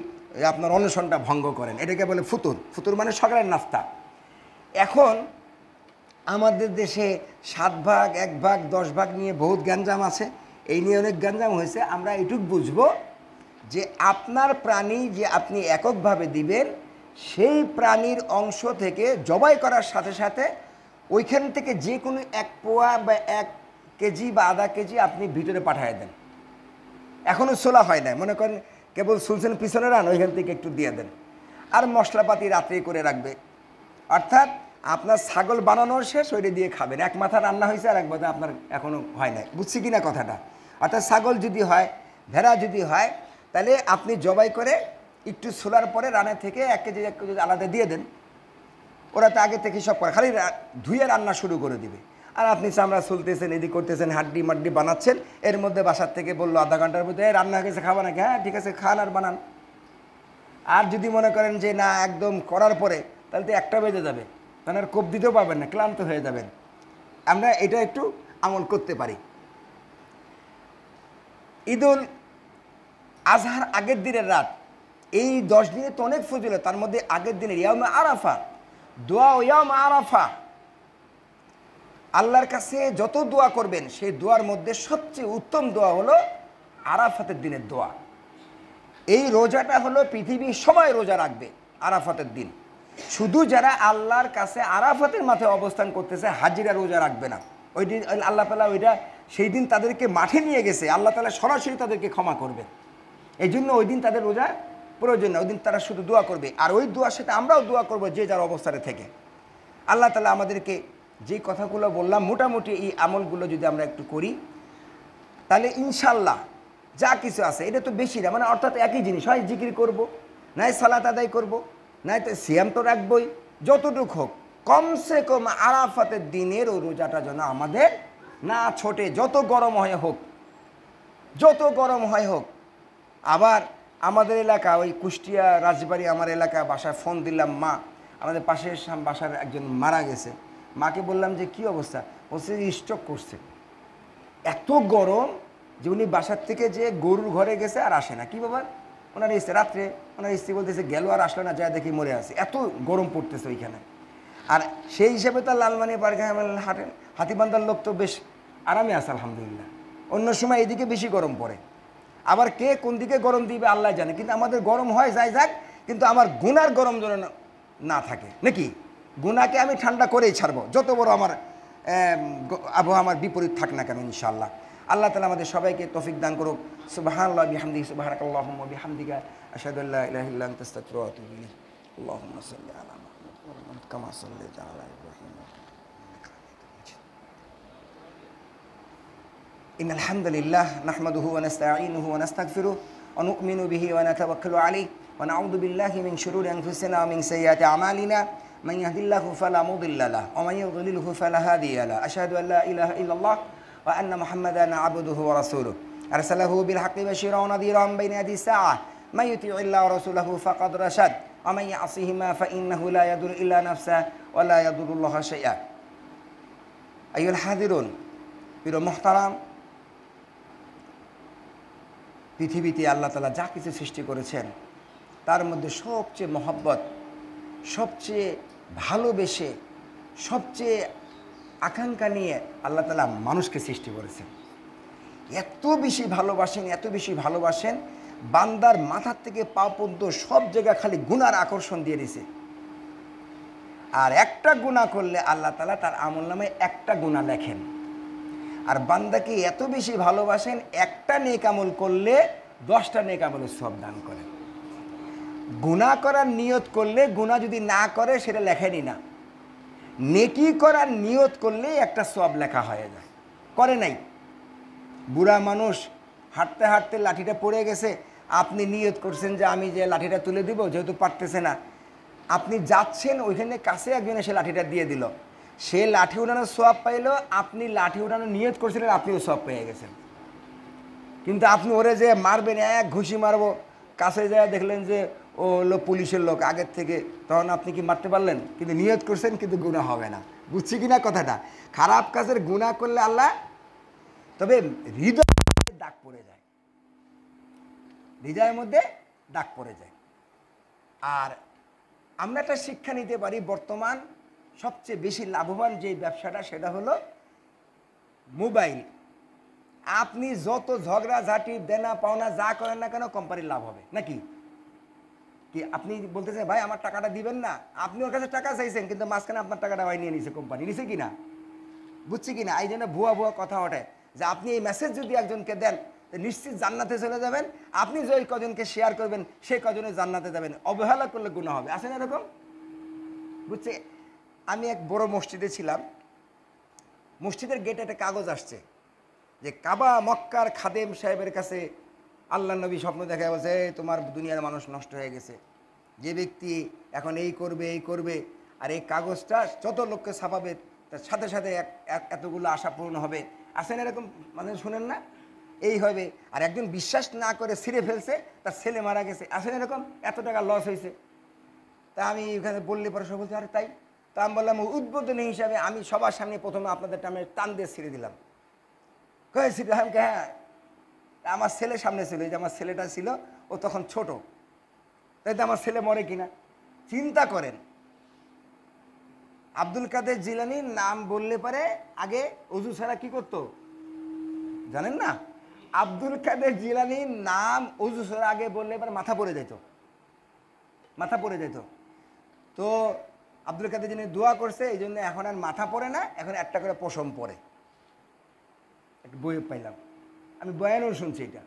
আপনার অনশনটা ভঙ্গ করেন, এটাকে বলে ফুতুর। ফুতুর মানে সকালের নাস্তা। এখন আমাদের দেশে 7 ভাগ, 1 ভাগ, 10 ভাগ নিয়ে বহুত গ্যাঞ্জাম আছে, এই নিয়ে অনেক গ্যাঞ্জাম হয়েছে। আমরা এটুকু বুঝবো যে আপনার প্রাণী যে আপনি এককভাবে দিবেন, সেই প্রাণীর অংশ থেকে জবাই করার সাথে সাথে ওইখান থেকে যে কোনো 1 পোয়া বা 1 কেজি বা আধা কেজি আপনি ভিতরে পাঠিয়ে দেন। এখনও সোলা হয় না, মনে করেন কেবল সুলছেন পিছনে রান, ওইখান থেকে একটু দিয়ে দেন। আর মশলাপাতি রাত্রে করে রাখবে, অর্থাৎ আপনার ছাগল বানানোর শেষ, ওইটা দিয়ে খাবেন। 1 মাথা রান্না হয়েছে আর 1 মাথা আপনার এখনও হয় না, বুঝছি কি না কথাটা? অর্থাৎ ছাগল যদি হয়, ভেড়া যদি হয়, তাহলে আপনি জবাই করে একটু ছোলার পরে রান্না থেকে 1 কেজি 1 কেজি আলাদা দিয়ে দেন। ওরা তো আগে থেকে সব করে, খালি ধুয়ে রান্না শুরু করে দিবে। আর আপনি চামড়া চলতেছেন, এদিক করতেছেন, হাড্ডি মাড্ডি বানাচ্ছেন, এর মধ্যে বাসার থেকে বললো আধা ঘন্টার মধ্যে রান্না হয়ে গেছে, খাবা নাকি? হ্যাঁ ঠিক আছে, খান আর বানান। আর যদি মনে করেন যে না একদম করার পরে, তাহলে তো 1টা বেজে যাবে, তখন আর কোপ দিতেও পারবেন না, ক্লান্ত হয়ে যাবেন। আমরা এটা একটু আমল করতে পারি। ঈদুল আজহার আগের দিনের রাত, এই 10 দিনে তো অনেক ফজিলত, তার মধ্যে আগের দিনের ইয়াউমে আরাফা, দোয়া ইয়াউমে আরাফা, আল্লাহর কাছে যত দোয়া করবেন সেই দোয়ার মধ্যে সবচেয়ে উত্তম দোয়া হলো আরাফাতের দিনের দোয়া। এই রোজাটা হলো পৃথিবীর সবাই রোজা রাখবে আরাফাতের দিন, শুধু যারা আল্লাহর কাছে আরাফাতের মাথায় অবস্থান করতেছে হাজিরা রোজা রাখবে না। ওই দিন আল্লাহ তাআলা ওইটা সেই দিন তাদেরকে মাঠে নিয়ে গেছে, আল্লাহ তাআলা সরাসরি তাদেরকে ক্ষমা করবে। এই জন্য ওই দিন তাদের রোজা প্রয়োজন না, ওই দিন তারা শুধু দোয়া করবে। আর ওই দোয়ার সাথে আমরাও দোয়া করবো যে যার অবস্থানে থেকে। আল্লাহ তাআলা আমাদেরকে যে কথাগুলো বললাম, মোটামুটি এই আমলগুলো যদি আমরা একটু করি, তাহলে ইনশাল্লাহ যা কিছু আছে, এটা তো বেশি না, মানে অর্থাৎ একই জিনিস, হয় জিকির করব, নাই সালাত আদায় করব, নাই তো সিয়াম তো রাখবই, যতটুক হোক কমসে কম আরাফাতের দিনের ও রোজাটা যেন আমাদের না ছোটে, যত গরম হয় হোক, যত গরম হয় হোক। আবার আমাদের এলাকা ওই কুষ্টিয়া রাজবাড়ি আমার এলাকা, বাসায় ফোন দিলাম, মা আমাদের পাশের বাসার একজন মারা গেছে, মাকে বললাম যে কি অবস্থা, বলছে স্ট্রোক করছে। এত গরম যে উনি বাসার থেকে যে গরুর ঘরে গেছে আর আসে না। কি ব্যাপার? ওনার এসে রাত্রে ওনার স্ত্রী বলতেছে গেল আর আসলো না, যা দেখি মরে আছে, এত গরম পড়তেছে ওইখানে। আর সেই হিসাবে তো লালমানি পার্কে হাতিবান্ধার লোক তো বেশ আরামে আছে আলহামদুলিল্লাহ। অন্য সময় এইদিকে বেশি গরম পড়ে, আবার কে কোন দিকে গরম দিবে আল্লাহ জানে। কিন্তু আমাদের গরম হয় যাই যাক, কিন্তু আমার গুনার গরম যেন না থাকে নাকি। গুনাকে আমি ঠান্ডা করেই ছাড়বো, যত বড় আমার আবহাওয়া আমার বিপরীত থাক না কেন ইনশাআল্লাহ। আল্লাহ তাআলা আমাদের সবাইকে তৌফিক দান করুক। সুবহানাল্লাহি বিহামদিহি সুবহানাকাল্লাহুম্মা বিহামদিকা আশহাদু আল্লা ইলাহা ইল্লা আনতা আস্তাগফিরুকা ওয়া আতুবু ইলাইক। আল্লাহুম্মা সাল্লি আলা মুহাম্মাদ কামা সাল্লাইতা আলা ইব্রাহিম ইন্নাকা হামিদুম মাজিদ। ইন্নাল হামদালিল্লাহ নাহমাদুহু ওয়া নাস্তাঈনুহু ওয়া নাস্তাগফিরুহু ওয়া নু'মিনু বিহি ওয়া নাতাওয়াক্কালু আলাইহি ওয়া নাউযু বিল্লাহি মিন শুরুরি আনফুসিনা ওয়া মিন সাইয়্যাতি আমালিনা মান ইয়াহদিল্লাহু ফালা মুদিল্লা লাহু ওয়া মান ইউদ্লিলহু ফালা হাদিয়া লাহু আশহাদু আল্লা ইলাহা ইল্লাল্লাহ ওয়া আন্না মুহাম্মাদান আবদুহু ওয়া রাসূলুহু আরসালাহু বিল হাক্কি বাশীরান ওয়া নাযীরান বাইনা ইয়াদি সাআহ মান ইউতি'ইল্লাহা ওয়া রাসূলাহু ফাকাদ রাশাদ ওয়া মান ইয়াসিহিমা ফাইন্নাহু লা ইয়াদুরু ইল্লা নাফসাহু ওয়া লা ইয়াদুরুল্লাহা শাইআ। আইয়ুল হাযিরুন, প্রিয় মুহতারাম, পৃথিবীতে আল্লাহ তাআলা যা কিছু সৃষ্টি করেছেন তার মধ্যে সবচেয়ে মহব্বত, সবচেয়ে ভালোবেসে, সবচেয়ে আকাঙ্ক্ষা নিয়ে আল্লাহ তাআলা মানুষকে সৃষ্টি করেছেন। এত বেশি ভালোবাসেন, এত বেশি ভালোবাসেন, বান্দার মাথার থেকে পা পর্যন্ত সব জায়গা খালি গুনার আকর্ষণ দিয়ে দিছে। আর একটা গুনাহ করলে আল্লাহ তাআলা তার আমলনামায় একটা গুনাহ লেখেন। আর বান্দাকে এত বেশি ভালোবাসেন, একটা নেক আমল করলে 10টা নেক আমলের সওয়াব দান করেন। গুনাহ করার নিয়ত করলে, গুনাহ যদি না করে সেটা লেখেনই না। নেকি করার নিয়ত করলে একটা সওয়াব লেখা হয়ে যায়, করে নাই। বুড়া মানুষ হাঁটতে হাঁটতে লাঠিটা পড়ে গেছে, আপনি নিয়ত করছেন যে আমি যে লাঠিটা তুলে দিব, যেহেতু পারতেছে না, আপনি যাচ্ছেন, ওইখানে কাছে একজন এসে লাঠিটা দিয়ে দিল, সে লাঠি উঠানোর সওয়াব পাইল, আপনি লাঠি উঠানোর নিয়ত করছিলেন, আপনিও সওয়াব পেয়ে গেছেন। কিন্তু আপনি ওরে যে মারবেন, এক ঘুষি মারবো, কাছে যায় দেখলেন যে ও হলো পুলিশের লোক আগের থেকে, তখন আপনি কি মারতে পারলেন? কিন্তু নিয়ত করছেন, কিন্তু গুনাহ হবে না। বুঝছি কিনা কথাটা? খারাপ কাজের গুনাহ করলে আল্লাহ, তবে হৃদয়ে দাগ পড়ে যায়, হৃদয়ের মধ্যে দাগ পড়ে যায়। আর আমরা একটা শিক্ষা নিতে পারি, বর্তমান সবচেয়ে বেশি লাভবান যে ব্যবসাটা, সেটা হলো মোবাইল। আপনি যত ঝগড়াঝাটি, দেনা পাওনা যা করেন না কেন, কোম্পানির লাভ হবে নাকি? কি আপনি বলতেছেন ভাই আমার টাকাটা দিবেন না, আপনি ওর কাছে টাকা চাইছেন, কিন্তু মাঝখানে আপনার টাকাটা ভাই নিয়ে নিছে কোম্পানি, নিছে কিনা? বুঝছি কিনা? এই জন্য ভুয়া ভুয়া কথা ওঠে যে আপনি এই মেসেজ যদি একজনকে দেন নিশ্চিত জান্নাতে চলে যাবেন, আপনি যে ওই কজনকে শেয়ার করবেন সেই কজনে জান্নাতে যাবেন, অবহেলা করলে গুনাহ হবে। আছে না এরকম? বুঝছে? আমি এক বড় মসজিদে ছিলাম, মসজিদের গেটে একটা কাগজ আসছে যে কাবা মক্কার খাদেম সাহেবের কাছে আল্লাহ নবী স্বপ্ন দেখা বলছে, তোমার দুনিয়ার মানুষ নষ্ট হয়ে গেছে, যে ব্যক্তি এখন এই করবে এই করবে, আর এই কাগজটা যত লোককে ছাপাবে তার সাথে সাথে এতগুলো আশা পূর্ণ হবে। আসেন এরকম, মানে শুনেন না? এই হবে। আর একজন বিশ্বাস না করে ছিঁড়ে ফেলছে, তার ছেলে মারা গেছে। আসেন এরকম, এত টাকা লস হয়েছে। তা আমি এখানে বললে পরে সব বলছে আরে তাই। তা আমি বললাম উদ্বোধনী হিসাবে আমি সবার সামনে প্রথমে আপনাদের টামে টান দিয়ে ছিঁড়ে দিলাম। ছিঁড়ে হ্যাঁ, আমার ছেলে সামনে ছিল, এই যে আমার ছেলেটা ছিল, ও তখন ছোট, তাই তো আমার ছেলে মরে কিনা চিন্তা করেন। আব্দুল কাদের জিলানীর নাম বললে পারে আগে অজু ছাড়া কি করতো জানেন না? আব্দুল কাদের জিলানীর নাম অজু ছাড়া আগে বললে পারে মাথা পড়ে যেত, মাথা পড়ে যেত। তো আব্দুল কাদের জিলানী দোয়া করছে, এই জন্য এখন আর মাথা পড়ে না, এখন একটা করে পশম পড়ে। একটা বই পাইলাম, আমি বয়ানও শুনছি এটা।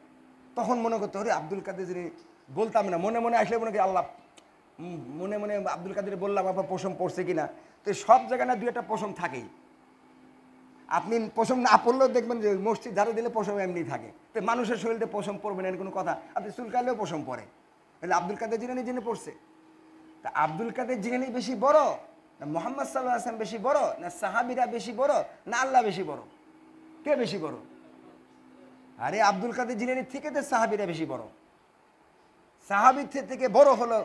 তখন মনে করতে হরে আব্দুল কাদের জিলানী বলতাম না, মনে মনে আসলে মনে করি আল্লাহ, মনে মনে আব্দুল কাদের বললাম আপনার পশম পড়ছে কিনা। তো সব জায়গায় না দুই একটা পশম থাকেই, আপনি পশম না পড়লেও দেখবেন যে মসজিদ ঝাড়ু দিলে পশম এমনি থাকে। তো মানুষের শরীরে পশম পড়বে না এর কোনো কথা, আপনি চুলকালেও পশম পড়ে। তাহলে আব্দুল কাদের জিলানী জেনে পড়ছে। তা আব্দুল কাদের জিলানী বেশি বড় না মুহাম্মদ সাল্লাল্লাহু আলাইহি ওয়াসাল্লাম বেশি বড়, না সাহাবীরা বেশি বড়, না আল্লাহ বেশি বড়? কে বেশি বড়? আরে আব্দুল কাদের জিলানীর থেকে তো সাহাবীরা বেশি বড়। সাহাবীর থেকে বড় হলো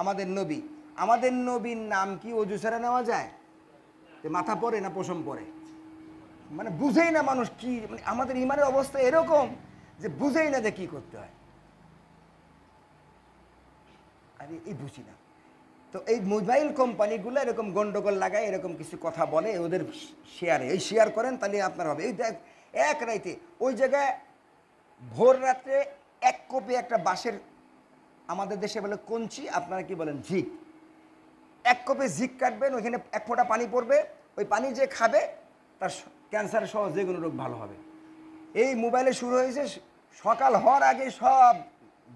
আমাদের নবী। আমাদের নবীর নাম কি অজু ছাড়া নেওয়া যায়? মাথা পড়ে না পশম পড়ে? মানে বুঝেই না মানুষ কি, মানে আমাদের ইমানের অবস্থা এরকম যে বুঝেই না যে কি করতে হয়। আরে এই বুঝি না। তো এই মোবাইল কোম্পানিগুলো এরকম গন্ডগোল লাগায়, এরকম কিছু কথা বলে ওদের শেয়ারে, এই শেয়ার করেন তাহলে আপনার হবে। এই দেখ এক রাইতে ওই জায়গায় ভোর রাত্রে 1 কোপে একটা বাঁশের, আমাদের দেশে বলে কঞ্চি, আপনারা কি বলেন ঝিক, 1 কোপে ঝিক কাটবেন, ওইখানে 1 ফোঁটা পানি পড়বে, ওই পানি যে খাবে তার ক্যান্সার সহ যে কোনো রোগ ভালো হবে। এই মোবাইলে শুরু হয়েছে, সকাল হওয়ার আগে সব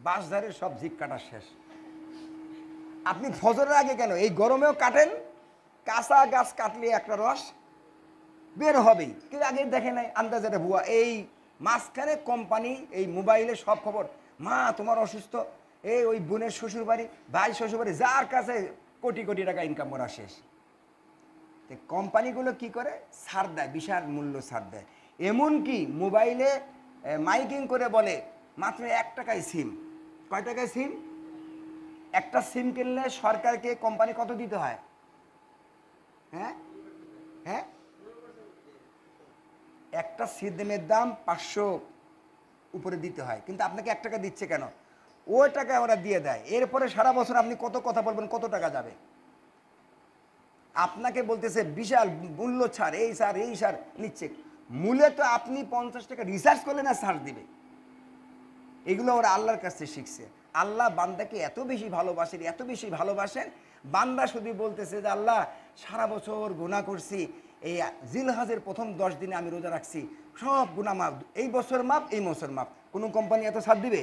বাঁশধারের সব ঝিক কাটা শেষ। আপনি ফজরের আগে কেন, এই গরমেও কাটেন, কাঁচা গাছ কাটলে একটা রস বের হবেই, কিন্তু আগে দেখে নাই, আন্দাজের ভুয়া। এই মাঝখানে কোম্পানি এই মোবাইলে সব খবর, মা তোমার অসুস্থ, এই ওই বোনের শ্বশুর বাড়ি, ভাই শ্বশুর বাড়ি, যার কাছে কোটি কোটি টাকা ইনকাম করা শেষ। তো কোম্পানিগুলো কি করে, ছাড় দেয়, বিশাল মূল্য ছাড় দেয়। এমনকি মোবাইলে মাইকিং করে বলে মাত্র 1 টাকায় সিম। কয় টাকায় সিম? একটা সিম কিনলে সরকারকে কোম্পানি কত দিতে হয়? হ্যাঁ হ্যাঁ, একটা সিমের দাম 500 উপরে দিতে হয়, কিন্তু আপনাকে 1 টাকা দিচ্ছে কেন? ওই টাকা ওরা দিয়ে দেয়। এরপরে সারা বছর আপনি কত কথা বলবেন, কত টাকা যাবে? আপনাকে বলতেছে বিশাল মূল্য ছাড়, এই সার এই সার নিচ্ছে, মূলত আপনি 50 টাকা রিসার্চ করলে না ছাড় দিবে। এগুলো ওরা আল্লাহর কাছে শিখছে। আল্লাহ বান্দাকে এত বেশি ভালোবাসেন, এত বেশি ভালোবাসেন, বান্দা শুধু বলতেছে যে আল্লাহ সারা বছর গুনাহ করছি, এই জিলহজের প্রথম 10 দিনে আমি রোজা রাখছি, সব গুনাহ মাপ, এই বছর মাপ, এই বছর মাপ। কোনো কোম্পানি এত ছাড় দিবে?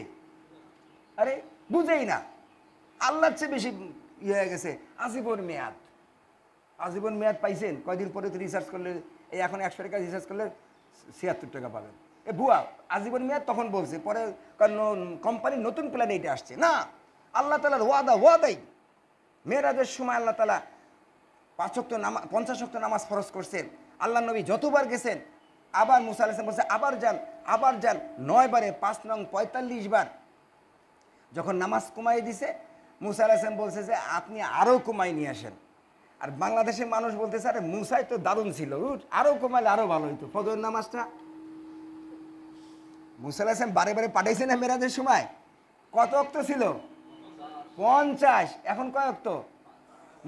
আরে বুঝেই না, আল্লাহর চেয়ে বেশি ইয়ে হয়ে গেছে। আজীবন মেয়াদ, আজীবন মেয়াদ পাইছেন, কয়দিন পরে তো রিসার্চ করলে, এই এখন 100 টাকা রিসার্চ করলে 76 টাকা পাবেন। এ ভুয়া, আজীবন মেয়াদ তখন বলছে, পরে কারণ কোম্পানির নতুন প্ল্যান এইটা আসছে না। আল্লাহ তাআলার ওয়াদাই। মেরাজের সময় আল্লাহ তাআলা 5 ওয়াক্ত নামাজ, 50 ওয়াক্ত নামাজ ফরজ করছেন। আল্লাহ নবী যতবার গেছেন, আবার মুসা আলাইহিস সালাম বলছে আবার যান 9 বারে, 5 নং 45 বার। যখন নামাজ কমাই দিছে, মুসা আলাইহিস সালাম বলছে যে আপনি আরও কমাই নিয়ে আসেন। আর বাংলাদেশের মানুষ বলতেছে আরে মুসাই তো দারুণ ছিল, আরও কমাইলে আরও ভালো হইতো। ফজর নামাজটা মুসা আলাইহিস সালাম বারে বারে পাঠাইছে না মেরাজের সময়? কত ওয়াক্ত ছিল? 50। এখন কয় ওয়াক্ত?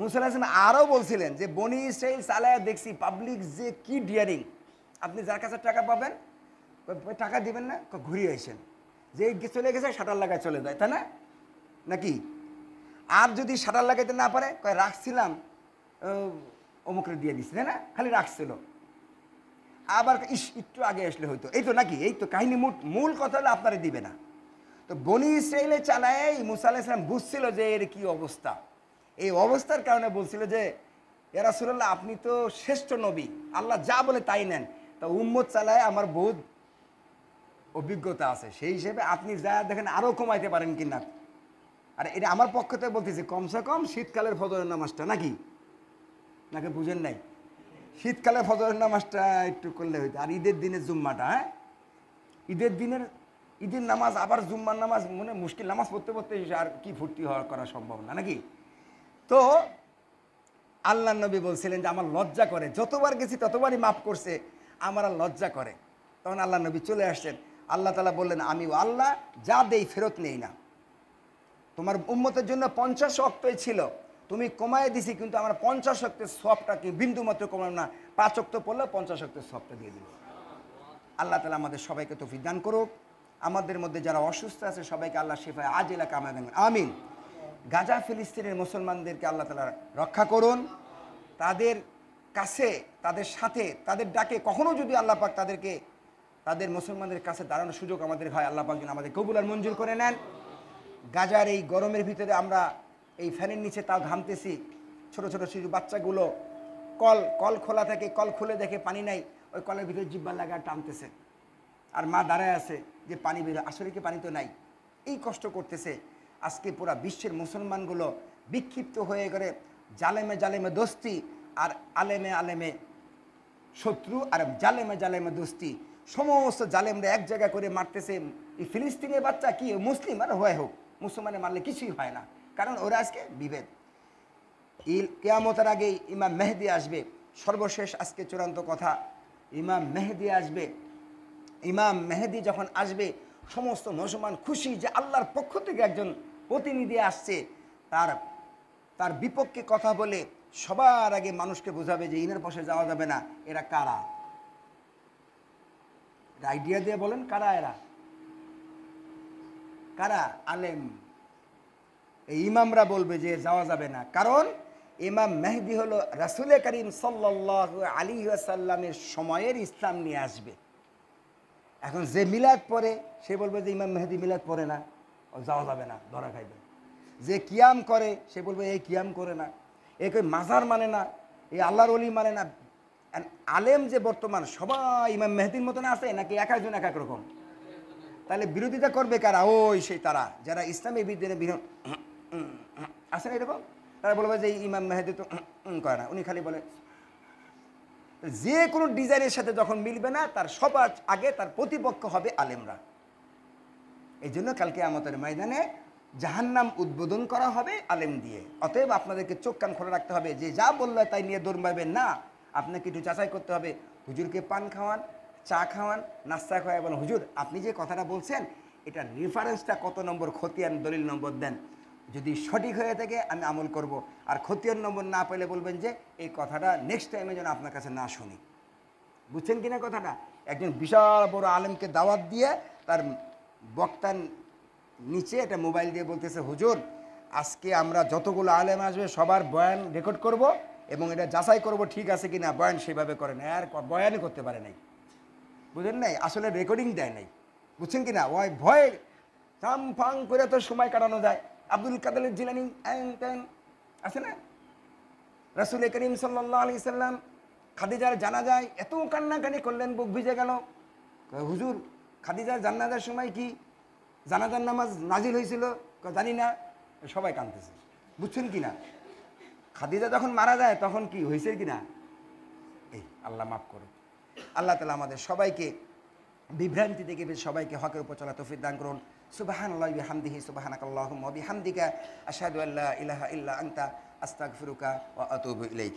মুসা আলাইহিস সালাম আরও বলছিলেন যে বনি ইসরাইল চালায়া দেখছি, পাবলিক যে কি ডিয়ারিং, আপনি যার কাছে টাকা পাবেন টাকা দিবেন না, ঘুরিয়ে আসেন, যে চলে গেছে শাটার লাগায় চলে যায়, তাই না নাকি? আর যদি শাটার লাগাইতে না পারে, কয় রাখছিলাম অমুকরে দিয়ে দিচ্ছে, তাই না, খালি রাখছিল, আবার একটু আগে আসলে হয়তো, এই তো নাকি, এই তো কাহিনী। মূল কথা হলো আপনারা দিবে না। তো বনি ইসরাইলে চালায় মুসা আলাইহিস সালাম বুঝছিল যে এর কি অবস্থা। এই অবস্থার কারণে বলছিল যে ইয়া রাসূলুল্লাহ আপনি তো শ্রেষ্ঠ নবী, আল্লাহ যা বলে তাই নেন, তা উম্মত চালায় আমার বহুত অভিজ্ঞতা আছে, সেই হিসেবে আপনি যা দেখেন আরও কমাইতে পারেন কিনা। আর এটা আমার পক্ষ থেকে বলতেছি, কমসে কম শীতকালের ফজরের নামাজটা, নাকি বুঝেন নাই? শীতকালে ফজরের নামাজটা একটু করলে হইতো। আর ঈদের দিনের জুম্মাটা, হ্যাঁ, ঈদের নামাজ আবার জুম্মার নামাজ, মনে মুশকিল, নামাজ পড়তে পড়তে আর কি ফুর্তি করা সম্ভব না, নাকি? তো আল্লাহ নবী বলছিলেন যে আমার লজ্জা করে, যতবার গেছি ততবারই মাফ করছে, আমার আর লজ্জা করে। তখন আল্লাহ নবী চলে আসছেন। আল্লাহ তাআলা বললেন আমি আল্লাহ যা দেই ফেরত নেই না। তোমার উম্মতের জন্য 50 ওয়াক্তই ছিল, তুমি কমায় দিছি, কিন্তু আমার 50 ওয়াক্তের সওয়াবটা কি বিন্দু মাত্র কমালাম না। 5 ওয়াক্ত পড়লে 50 ওয়াক্তের সওয়াবটা দিয়ে দিল। আল্লাহ তাআলা আমাদের সবাইকে তৌফিক দান করুক। আমাদের মধ্যে যারা অসুস্থ আছে সবাইকে আল্লাহ শিফায়ে আজিলা কামনা দেন, আমিন। গাজা ফিলিস্তিনের মুসলমানদেরকে আল্লাহ তাআলা রক্ষা করুন। তাদের কাছে, তাদের সাথে, তাদের ডাকে কখনো যদি আল্লাহ পাক তাদেরকে, তাদের মুসলমানদের কাছে দাঁড়ানোর সুযোগ আমাদের হয়, আল্লাহ পাক যেন আমাদের কবুল আর মঞ্জুর করে নেন। গাজার এই গরমের ভিতরে আমরা এই ফ্যানের নিচে তাও ঘামতেছি, ছোট ছোট শিশু বাচ্চাগুলো কল খোলা থাকে, কল খুলে দেখে পানি নাই, ওই কলের ভিতরে জিব্বা লাগা টানতেছে, আর মা দাঁড়ায় আছে যে পানি বের, আসলে কি পানি তো নাই, এই কষ্ট করতেছে। আজকে পুরা বিশ্বের মুসলমানগুলো বিক্ষিপ্ত হয়ে গেলে জালেমে দোস্তি, আর আলেমে শত্রু, আর জালেমে দোস্তি, সমস্ত জালেমরা এক জায়গা করে মারতেছে। এই ফিলিস্তিনের বাচ্চা কি মুসলিম আর হয় হোক, মুসলমানে মারলে কিছুই হয় না, কারণ ওরা আজকে বিভেদ। কিয়ামতের আগেই ইমাম মেহেদী আসবে। সর্বশেষ আজকে চূড়ান্ত কথা, ইমাম মেহেদী আসবে। ইমাম মেহেদী যখন আসবে, সমস্ত মুসলমান খুশি যে আল্লাহর পক্ষ থেকে একজন প্রতিনিধি আসছে, তার বিপক্ষে কথা বলে সবার আগে মানুষকে বোঝাবে যে ইনার পাশে যাওয়া যাবে না। এরা কারা? আইডিয়া দিয়ে বলেন, কারা এরা? কারা? আলেম। এই ইমামরা বলবে যে যাওয়া যাবে না, কারণ ইমাম মেহেদী হলো রাসূল করিম সাল্লাল্লাহু আলাইহি ওয়াসাল্লামের সময়ের ইসলাম নিয়ে আসবে। এখন যে মিলাদ পড়ে সে বলবে যে ইমাম মেহেদি মিলাদ পড়ে না, ও যাওয়া যাবে না, ধরা খাইবে। যে কিয়াম করে সে বলবে এই কিয়াম করে না, এ কই মাজার মানে না, এই আল্লাহর ওলি মানে না। আলেম যে বর্তমান সবাই ইমাম মেহেদির মতন আছে নাকি এক একজন এক এক রকম? তাহলে বিরোধিতা করবে কারা? ওই সেই তারা যারা ইসলামী বিদ্যা বিরোধ আছে না এরকম, তারা বলবে যে ইমাম মেহেদি তো করে না, উনি খালি বলে। যে কোনো ডিজাইনের সাথে যখন মিলবে না, তার সবার আগে তার প্রতিপক্ষ হবে আলেমরা। এই জন্য কালকে আমাদের ময়দানে জাহান্নাম উদ্বোধন করা হবে আলেম দিয়ে। অতএব আপনাদেরকে চোখ কান খোলা রাখতে হবে, যে যা বললো তাই নিয়ে দৌড় মারবেন না। আপনাকে একটু যাচাই করতে হবে। হুজুরকে পান খাওয়ান, চা খাওয়ান, নাস্তা খাওয়াই, বলেন হুজুর আপনি যে কথাটা বলছেন এটা রেফারেন্সটা কত নম্বর, খতিয়ান দলিল নম্বর দেন। যদি সঠিক হয়ে থাকে আমি আমল করব, আর খতিয়ান নম্বর না পেলে বলবেন যে এই কথাটা নেক্সট টাইমে যেন আপনার কাছে না শুনি। বুঝছেন কিনা কথাটা? একজন বিশাল বড় আলেমকে দাওয়াত দিয়ে তার বক্তার নিচে একটা মোবাইল দিয়ে বলতেছে, হুজুর আজকে আমরা যতগুলো আলেম আসবে সবার বয়ান রেকর্ড করব এবং এটা যাচাই করব ঠিক আছে কিনা। বয়ান সেভাবে করে না, আর বয়ানই করতে পারে নাই। বুঝলেন নাই? আসলে রেকর্ডিং দেয় নাই। বুঝছেন কিনা? ওই ভয়ে ফাং ফাং করে তো সময় কাটানো যায়। আব্দুল কাদের জিলানী আছে না, রাসূল করিম সাল্লাল্লাহু আলাইহি সাল্লাম খাদিজার জানাজায় এত কান্নাকানি করলেন, বুক ভিজে গেল। হুজুর খাদিজার জানাজার সময় কি জানাজার নামাজ নাজিল হয়েছিল? জানি না। সবাই কাঁদতেছে। বুঝছেন কিনা? খাদিজা যখন মারা যায় তখন কি হয়েছে কিনা? এই আল্লাহ মাফ করুন। আল্লাহ তাআলা আমাদের সবাইকে বিভ্রান্তি থেকে সবাইকে হকের উপর চলা তৌফিক দান করুন। সুবহানাল্লাহি ওয়া বিহামদিহি, সুবহানাকাল্লাহুম্মা ওয়া বিহামদিকা, আশহাদু আল্লা ইলাহা ইল্লা আনতা, আস্তাগফিরুকা ওয়া আতুবু ইলাইক।